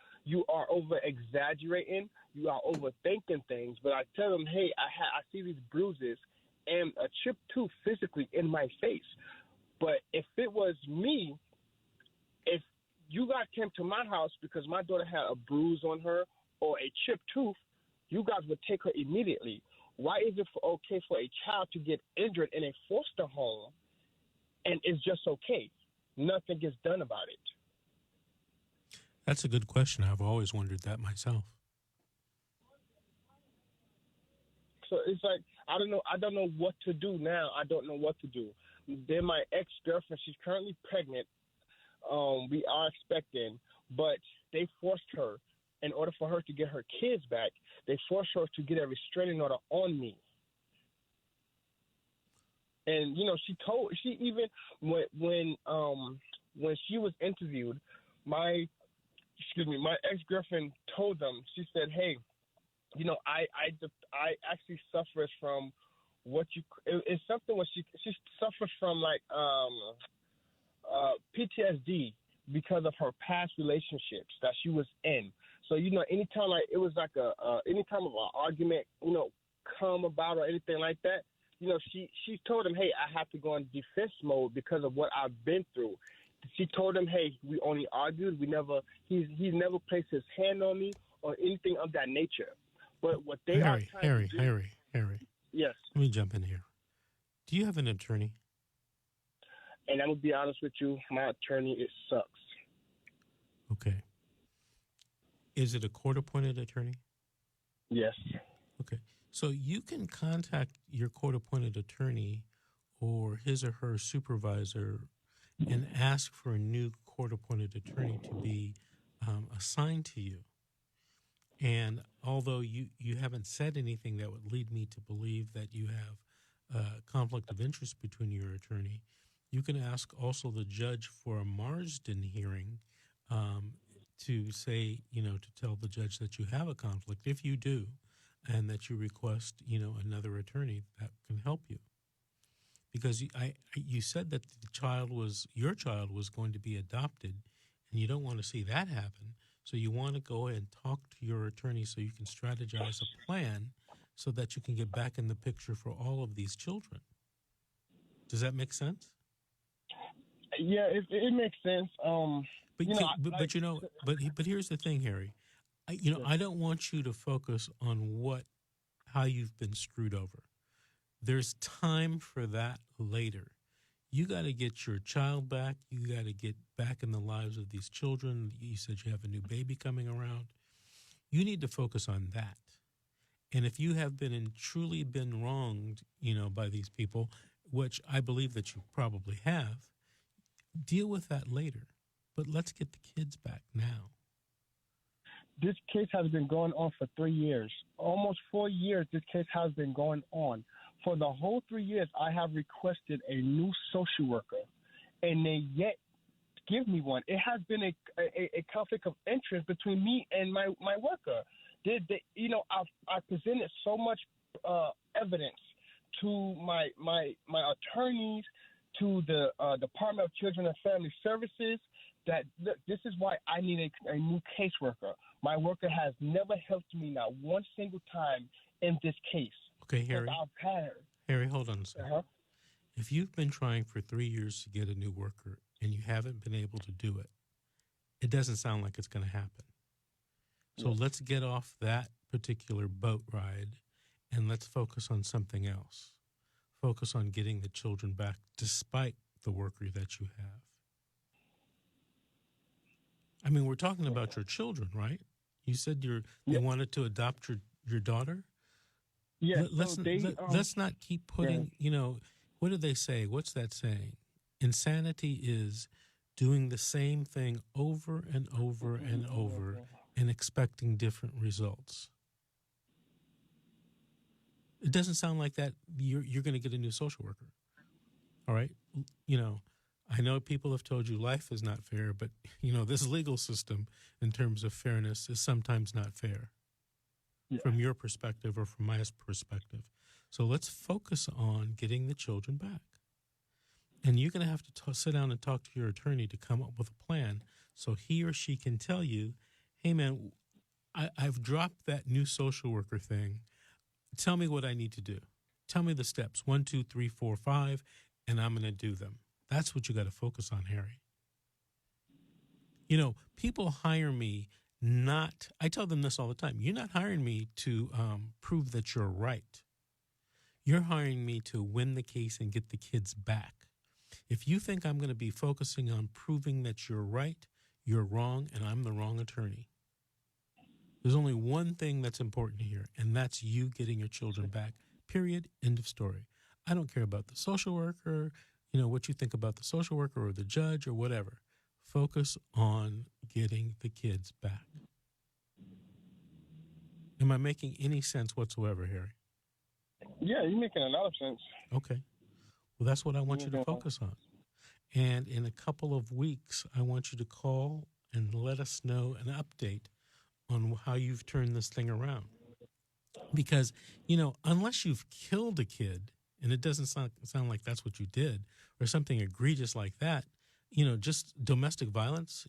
are over-exaggerating, you are overthinking things. But I tell them, hey, I see these bruises and a chipped tooth physically in my face. But if it was me, if you guys came to my house because my daughter had a bruise on her or a chipped tooth, you guys would take her immediately. Why is it okay for a child to get injured in a foster home and it's just okay? Nothing gets done about it. That's a good question. I've always wondered that myself. So it's like, I don't know what to do now. I don't know what to do. Then my ex-girlfriend, she's currently pregnant. We are expecting, but they forced her, in order for her to get her kids back, they forced her to get a restraining order on me. And she even when she was interviewed, my ex-girlfriend told them, she said, hey, I actually suffers from it's something when she suffers from like PTSD because of her past relationships that she was in. So anytime it was like anytime of an argument come about or anything like that, she told him, hey, I have to go in defense mode because of what I've been through. She told him, hey, we only argued. He's never placed his hand on me or anything of that nature. But what they Harry. Yes. Let me jump in here. Do you have an attorney? And I'm going to be honest with you, my attorney, it sucks. Okay. Is it a court-appointed attorney? Yes. Okay. So you can contact your court-appointed attorney or his or her supervisor and ask for a new court-appointed attorney to be assigned to you. And although you haven't said anything that would lead me to believe that you have a conflict of interest between your attorney, you can ask also the judge for a Marsden hearing to say, to tell the judge that you have a conflict, if you do, and that you request, another attorney that can help you. Because you said that your child was going to be adopted, and you don't want to see that happen. So you want to go ahead and talk to your attorney so you can strategize a plan so that you can get back in the picture for all of these children. Does that make sense? Yeah, it makes sense. But here's the thing, Harry. I don't want you to focus on how you've been screwed over. There's time for that later. You got to get your child back. You got to get back in the lives of these children. You said you have a new baby coming around. You need to focus on that. And if you have truly been wronged, by these people, which I believe that you probably have, deal with that later. But let's get the kids back now. This case has been going on for 3 years. Almost 4 years this case has been going on. For the whole 3 years, I have requested a new social worker, and they yet give me one. It has been a conflict of interest between me and my worker. I presented so much evidence to my attorneys, to the Department of Children and Family Services, that look, this is why I need a new caseworker. My worker has never helped me not one single time in this case. Okay, Harry. Harry, hold on a second. Uh-huh. If you've been trying for 3 years to get a new worker and you haven't been able to do it, it doesn't sound like it's going to happen. So let's get off that particular boat ride and let's focus on something else. Focus on getting the children back despite the worker that you have. I mean, we're talking about your children, right? You said you wanted to adopt your daughter? Yeah. Let's not keep putting, what do they say? What's that saying? Insanity is doing the same thing over and over and over and expecting different results. It doesn't sound like that you're going to get a new social worker. All right? I know people have told you life is not fair, but, this legal system in terms of fairness is sometimes not fair from your perspective or from my perspective. So let's focus on getting the children back. And you're going to have to sit down and talk to your attorney to come up with a plan so he or she can tell you, hey, man, I've dropped that new social worker thing. Tell me what I need to do. Tell me the steps, 1, 2, 3, 4, 5, and I'm going to do them. That's what you got to focus on, Harry. People hire me I tell them this all the time. You're not hiring me to prove that you're right. You're hiring me to win the case and get the kids back. If you think I'm going to be focusing on proving that you're right, you're wrong, and I'm the wrong attorney. There's only one thing that's important here, and that's you getting your children back. Period. End of story. I don't care about the social worker, what you think about the social worker or the judge or whatever. Focus on getting the kids back. Am I making any sense whatsoever, Harry? Yeah, you're making a lot of sense. Okay. Well, that's what I want you to focus on. And in a couple of weeks, I want you to call and let us know an update on how you've turned this thing around. Because, unless you've killed a kid, and it doesn't sound like that's what you did, or something egregious like that, just domestic violence,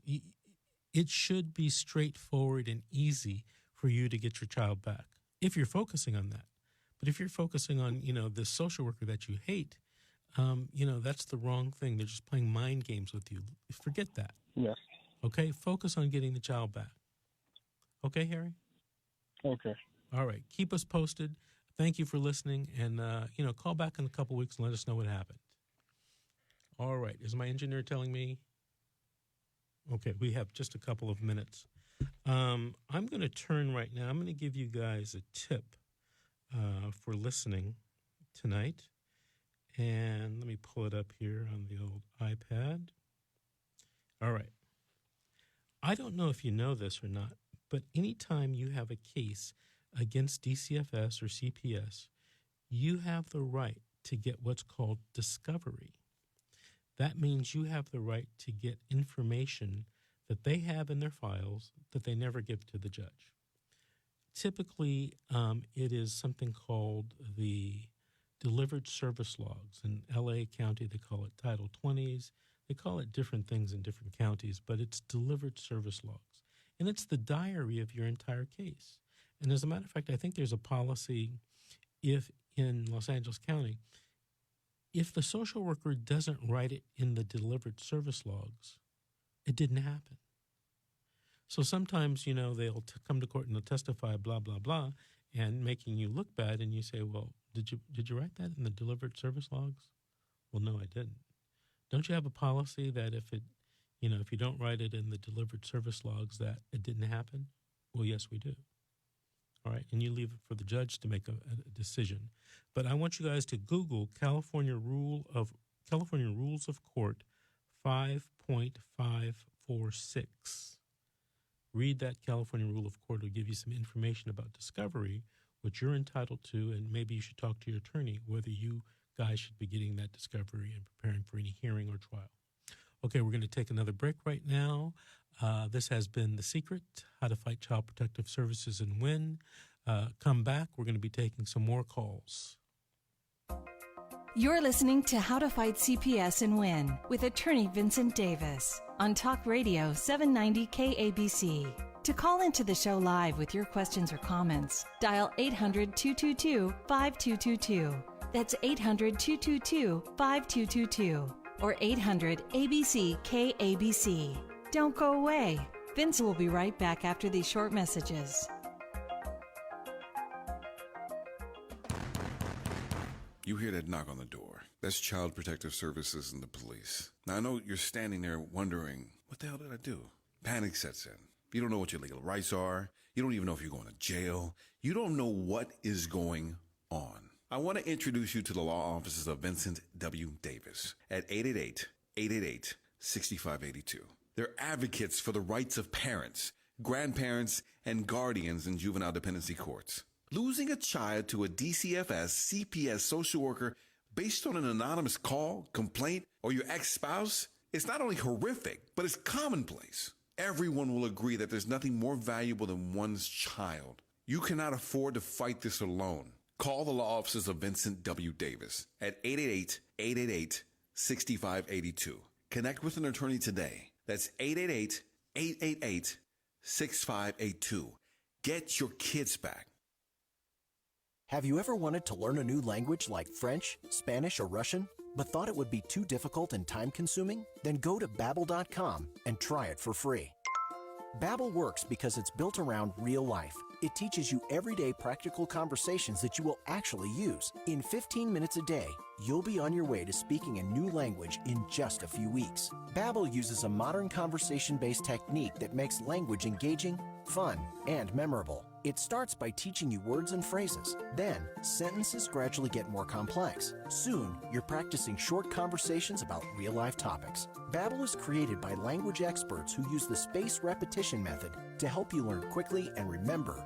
it should be straightforward and easy for you to get your child back, if you're focusing on that. But if you're focusing on, the social worker that you hate, that's the wrong thing. They're just playing mind games with you. Forget that. Yes. Okay? Focus on getting the child back. Okay, Harry? Okay. All right. Keep us posted. Thank you for listening. And, call back in a couple weeks and let us know what happened. All right. Is my engineer telling me? Okay. We have just a couple of minutes. I'm going to turn right now. I'm going to give you guys a tip for listening tonight. And let me pull it up here on the old iPad. All right. I don't know if you know this or not, but anytime you have a case against DCFS or CPS, you have the right to get what's called discovery. That means you have the right to get information that they have in their files that they never give to the judge. Typically, it is something called the delivered service logs. In L.A. County, they call it Title 20s. They call it different things in different counties, but it's delivered service logs. And it's the diary of your entire case. And as a matter of fact, I think there's a policy if in Los Angeles County, if the social worker doesn't write it in the delivered service logs, it didn't happen. So sometimes, they'll come to court and they'll testify, blah, blah, blah, and making you look bad. And you say, well, did you write that in the delivered service logs? Well, no, I didn't. Don't you have a policy that if you don't write it in the delivered service logs that it didn't happen? Well, yes, we do. All right, and you leave it for the judge to make a decision. But I want you guys to Google California Rules of Court 5.546. Read that California Rule of Court. Will give you some information about discovery, what you're entitled to, and maybe you should talk to your attorney whether you guys should be getting that discovery and preparing for any hearing or trial. Okay, we're going to take another break right now. This has been The Secret, How to Fight Child Protective Services and Win. Come back. We're going to be taking some more calls. You're listening to How to Fight CPS and Win with attorney Vincent Davis on Talk Radio 790 KABC. To call into the show live with your questions or comments, dial 800-222-5222. That's 800-222-5222 or 800-ABC-KABC. Don't go away. Vince will be right back after these short messages. You hear that knock on the door. That's Child Protective Services and the police. Now, I know you're standing there wondering, what the hell did I do? Panic sets in. You don't know what your legal rights are. You don't even know if you're going to jail. You don't know what is going on. I want to introduce you to the law offices of Vincent W. Davis at 888-888-6582. They're advocates for the rights of parents, grandparents, and guardians in juvenile dependency courts. Losing a child to a DCFS CPS social worker based on an anonymous call, complaint, or your ex-spouse is not only horrific, but it's commonplace. Everyone will agree that there's nothing more valuable than one's child. You cannot afford to fight this alone. Call the law offices of Vincent W. Davis at 888-888-6582. Connect with an attorney today. That's 888-888-6582. Get your kids back. Have you ever wanted to learn a new language like French, Spanish, or Russian, but thought it would be too difficult and time-consuming? Then go to Babbel.com and try it for free. Babbel works because it's built around real life. It teaches you everyday practical conversations that you will actually use. In 15 minutes a day, you'll be on your way to speaking a new language in just a few weeks. Babbel uses a modern conversation-based technique that makes language engaging, fun, and memorable. It starts by teaching you words and phrases. Then, sentences gradually get more complex. Soon, you're practicing short conversations about real-life topics. Babbel is created by language experts who use the spaced repetition method to help you learn quickly and remember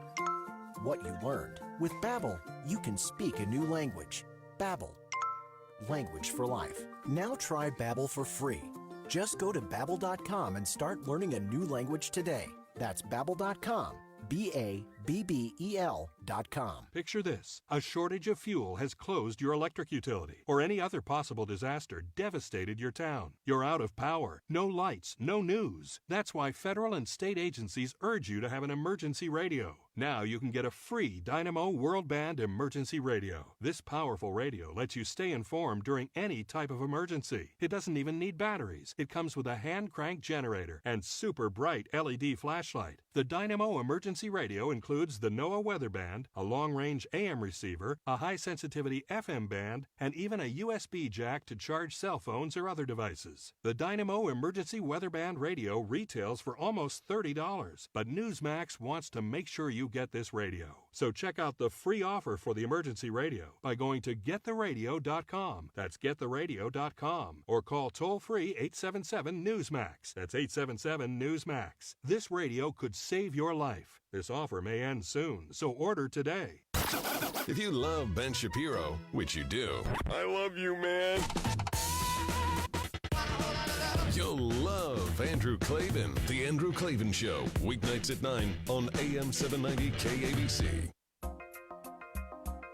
what you learned. With Babbel, you can speak a new language. Babbel, language for life. Now try Babbel for free. Just go to Babbel.com and start learning a new language today. That's Babbel.com. Babbel.com. Picture this. A shortage of fuel has closed your electric utility, or any other possible disaster devastated your town. You're out of power, no lights, no news. That's why federal and state agencies urge you to have an emergency radio. Now you can get a free Dynamo World Band emergency radio. This powerful radio lets you stay informed during any type of emergency. It doesn't even need batteries. It comes with a hand-crank generator and super bright LED flashlight. The Dynamo emergency radio includes the NOAA weather band, a long-range AM receiver, a high-sensitivity FM band, and even a USB jack to charge cell phones or other devices. The Dynamo emergency weather band radio retails for almost $30, but Newsmax wants to make sure you get this radio. So check out the free offer for the emergency radio by going to gettheradio.com. That's gettheradio.com. Or call toll-free 877-NEWSMAX. That's 877-NEWSMAX. This radio could save your life. This offer may end soon, so order today. If you love Ben Shapiro, which you do, I love you, man. You'll love Andrew Klavan, The Andrew Klavan Show, weeknights at 9 on AM 790 KABC.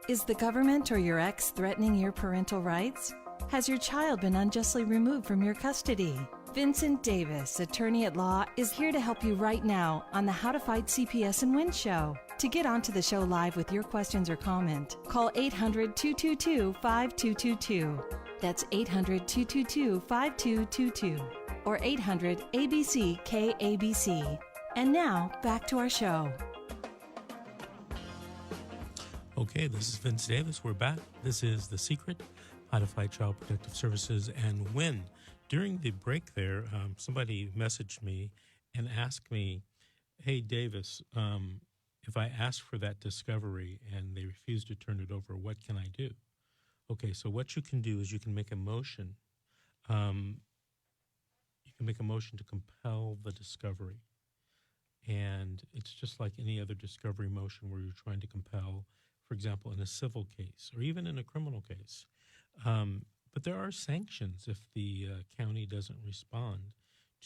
Is the government or your ex threatening your parental rights? Has your child been unjustly removed from your custody? Vincent Davis, attorney at law, is here to help you right now on the How to Fight CPS and Win show. To get onto the show live with your questions or comment, call 800-222-5222. That's 800-222-5222 or 800-ABC-KABC. And now, back to our show. Okay, this is Vince Davis. We're back. This is The Secret, How to Fight Child Protective Services and Win. During the break there, somebody messaged me and asked me, hey, Davis, if I ask for that discovery and they refuse to turn it over, what can I do? Okay, so what you can do is you can make a motion. You can make a motion to compel the discovery. And it's just like any other discovery motion where you're trying to compel, for example, in a civil case or even in a criminal case. But there are sanctions if the county doesn't respond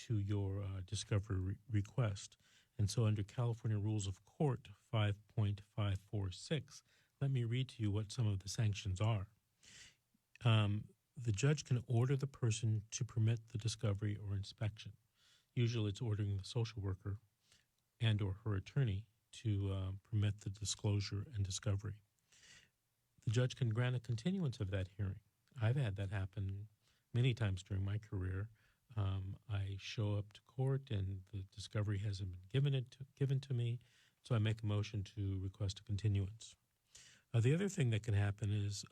to your discovery request. And so under California Rules of Court 5.546, let me read to you what some of the sanctions are. The judge can order the person to permit the discovery or inspection. Usually it's ordering the social worker and or her attorney to permit the disclosure and discovery. The judge can grant a continuance of that hearing. I've had that happen many times during my career. I show up to court and the discovery hasn't been given to me, so I make a motion to request a continuance. The other thing that can happen is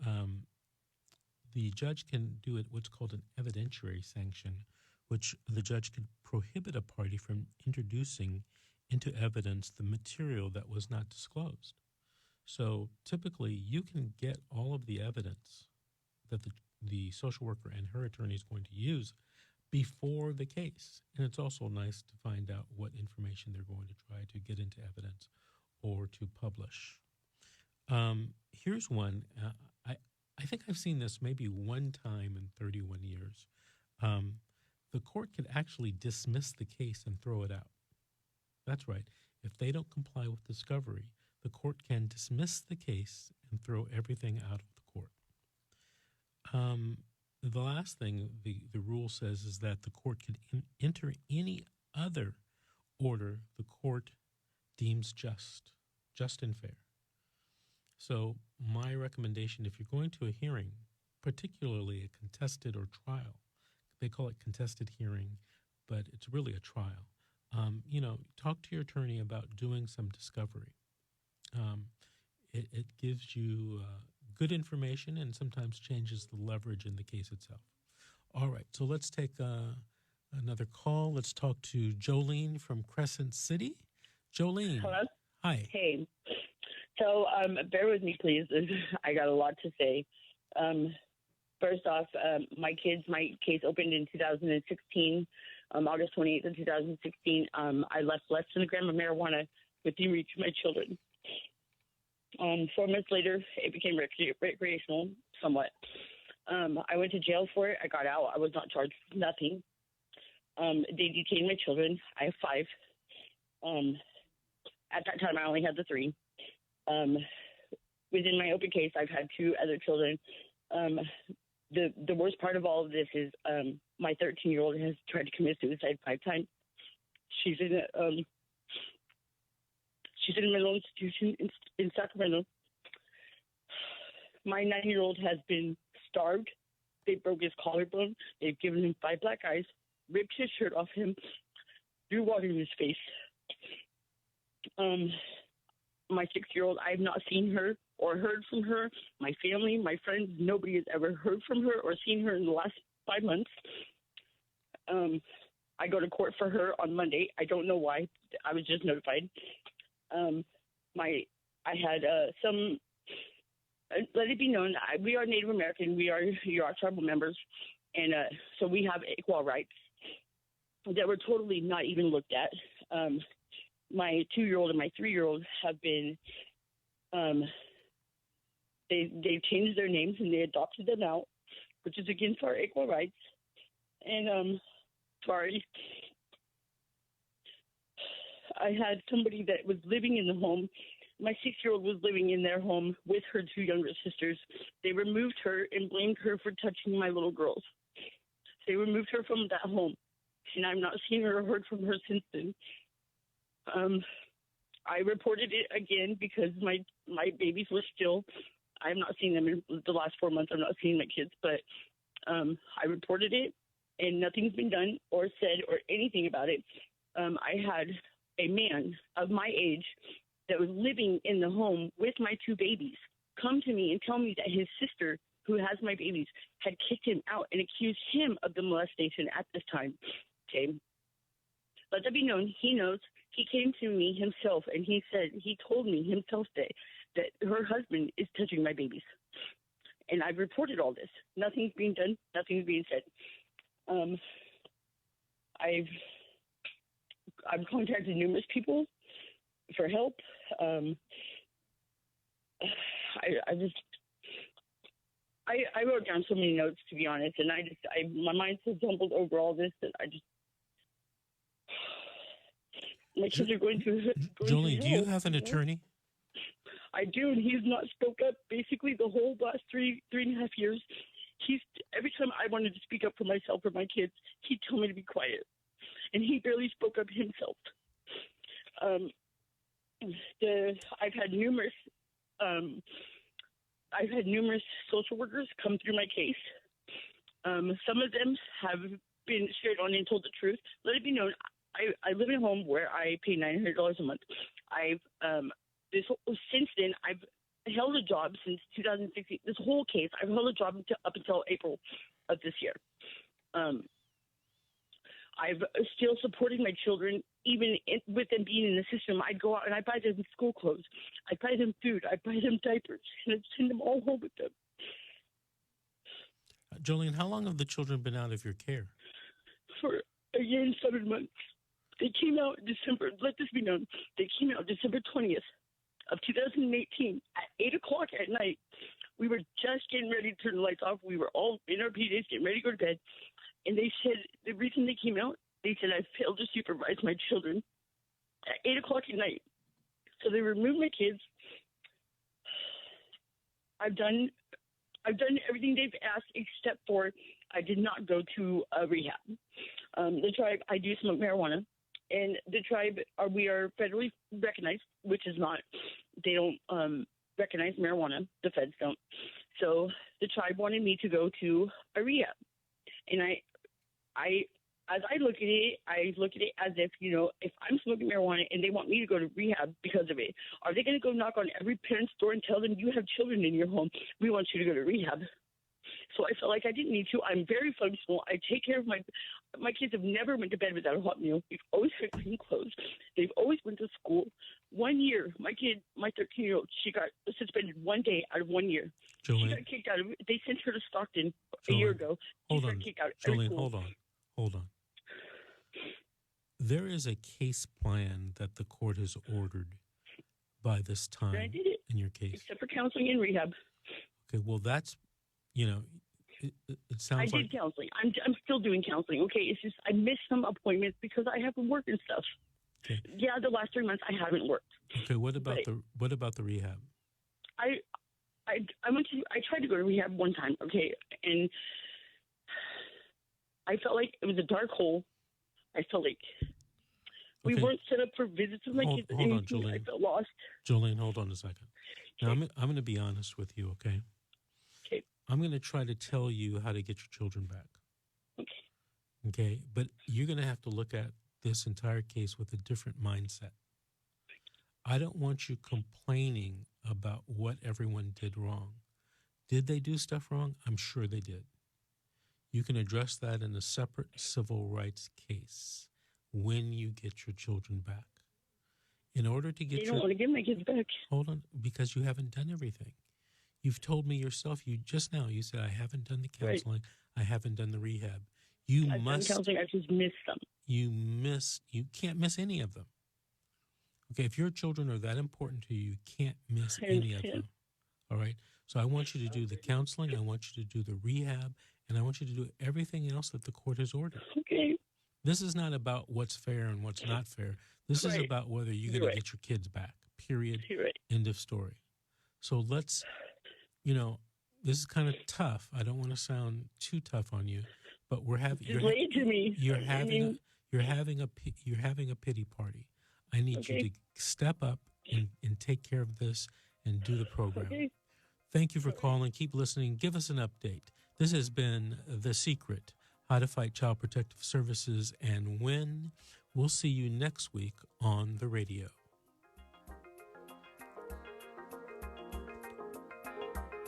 the judge can do what's called an evidentiary sanction, which the judge could prohibit a party from introducing into evidence the material that was not disclosed. So typically, you can get all of the evidence that the social worker and her attorney is going to use before the case. And it's also nice to find out what information they're going to try to get into evidence or to publish. Here's one. I think I've seen this maybe one time in 31 years. The court could actually dismiss the case and throw it out. That's right. If they don't comply with discovery, the court can dismiss the case and throw everything out of the court. The last thing the rule says is that the court can enter any other order the court deems just and fair. So my recommendation, if you're going to a hearing, particularly a contested or trial, they call it contested hearing, but it's really a trial. Talk to your attorney about doing some discovery. It gives you good information and sometimes changes the leverage in the case itself. All right, so let's take another call. Let's talk to Jolene from Crescent City. Jolene. Hello? Hi. Hey. So bear with me, please. I got a lot to say. First off, my case opened in 2016, August 28th of 2016. I left less than a gram of marijuana within reach of my children. 4 months later, it became recreational somewhat. I went to jail for it. I got out. I was not charged with nothing. They detained my children. I have 5. At that time, I only had the 3. Within my open case, I've had 2 other children. The worst part of all of this is my 13-year-old has tried to commit suicide 5 times. She's in a mental institution in Sacramento. My 9-year-old has been starved. They broke his collarbone. They've given him 5 black eyes, ripped his shirt off him, threw water in his face. My 6-year-old, I have not seen her or heard from her. My family, my friends, nobody has ever heard from her or seen her in the last 5 months. I go to court for her on Monday. I don't know why. I was just notified. I had let it be known, we are Native American. We are tribal members. And so we have equal rights that were totally not even looked at. My 2-year-old and my 3-year-old have been, they've changed their names and they adopted them out, which is against our equal rights. And, sorry. I had somebody that was living in the home. My 6-year-old was living in their home with her 2 younger sisters. They removed her and blamed her for touching my little girls. They removed her from that home, and I've not seen her or heard from her since then. I reported it again because my babies were still, I have not seen them in the last 4 months. I've not seen my kids, but I reported it, and nothing's been done or said or anything about it. I had a man of my age that was living in the home with my 2 babies come to me and tell me that his sister, who has my babies, had kicked him out and accused him of the molestation at this time. Okay. Let that be known. He knows. He came to me himself and he told me himself that her husband is touching my babies. And I've reported all this. Nothing's being done. Nothing's being said. I've contacted numerous people for help. I wrote down so many notes, to be honest, and my mind's so jumbled over all this that my kids are going through. Jolene, do you have an attorney? I do, and he's not spoke up basically the whole last three and a half years. Every time I wanted to speak up for myself or my kids, he'd tell me to be quiet, and he barely spoke up himself. I've had numerous social workers come through my case. Some of them have been straight on and told the truth. Let it be known, I live in a home where I pay $900 a month. Since then, I've held a job since 2016. This whole case, I've held a job up until April of this year. I've still supporting my children, even with them being in the system. I'd go out and I buy them school clothes. I buy them food. I buy them diapers, and I'd send them all home with them. Jolene, how long have the children been out of your care? For a year and 7 months. They came out December. Let this be known. They came out December 20th of 2018 at 8 o'clock at night. We were just getting ready to turn the lights off. We were all in our PJs getting ready to go to bed. And they said the reason they came out, they said I failed to supervise my children at 8 o'clock at night. So they removed my kids. I've done everything they've asked except for I did not go to rehab. The tribe, I do smoke marijuana. And the tribe, we are federally recognized, which is not. They don't recognize marijuana. The feds don't. So the tribe wanted me to go to a rehab. And as I look at it as if, if I'm smoking marijuana and they want me to go to rehab because of it, are they going to go knock on every parent's door and tell them you have children in your home? We want you to go to rehab. So I felt like I didn't need to. I'm very functional. I take care of my kids have never went to bed without a hot meal. We've always had clean clothes. They've always went to school. 1 year, my 13-year-old, she got suspended 1 day out of 1 year. Jolene, she got kicked out of. They sent her to Stockton a year ago. Hold on, kicked out Jolene. Hold on. There is a case plan that the court has ordered by this time I did it, in your case, except for counseling and rehab. Okay, well that's it sounds I did counseling. I'm still doing counseling. Okay, it's just I missed some appointments because I haven't worked and stuff. Okay. Yeah, the last 3 months I haven't worked. Okay, what about the rehab? I tried to go to rehab one time, okay, and I felt like it was a dark hole. I felt like we weren't set up for visits with my kids. Hold on, Jolene. I felt lost. Jolene, hold on a second. Now, I'm going to be honest with you, okay? Okay. I'm going to try to tell you how to get your children back. Okay. Okay, but you're going to have to look at this entire case with a different mindset. I don't want you complaining about what everyone did wrong. Did they do stuff wrong? I'm sure they did. You can address that in a separate civil rights case when you get your children back. In order to get you don't want to get my kids back. Hold on, because you haven't done everything. You've told me yourself, you said, I haven't done the counseling, right. I haven't done the rehab. I've done counseling, I just missed them. You can't miss any of them. Okay, if your children are that important to you, you can't miss any of them. All right? So I want you to do the counseling, I want you to do the rehab, and I want you to do everything else that the court has ordered. Okay. This is not about what's fair and what's not fair. This is about whether you're going to get your kids back. Period. End of story. So let's, this is kind of tough. I don't want to sound too tough on you, but you're having a pity party. I need you to step up and take care of this and do the program. Okay. Thank you for calling. Keep listening. Give us an update. This has been The Secret, How to Fight Child Protective Services and Win. We'll see you next week on the radio.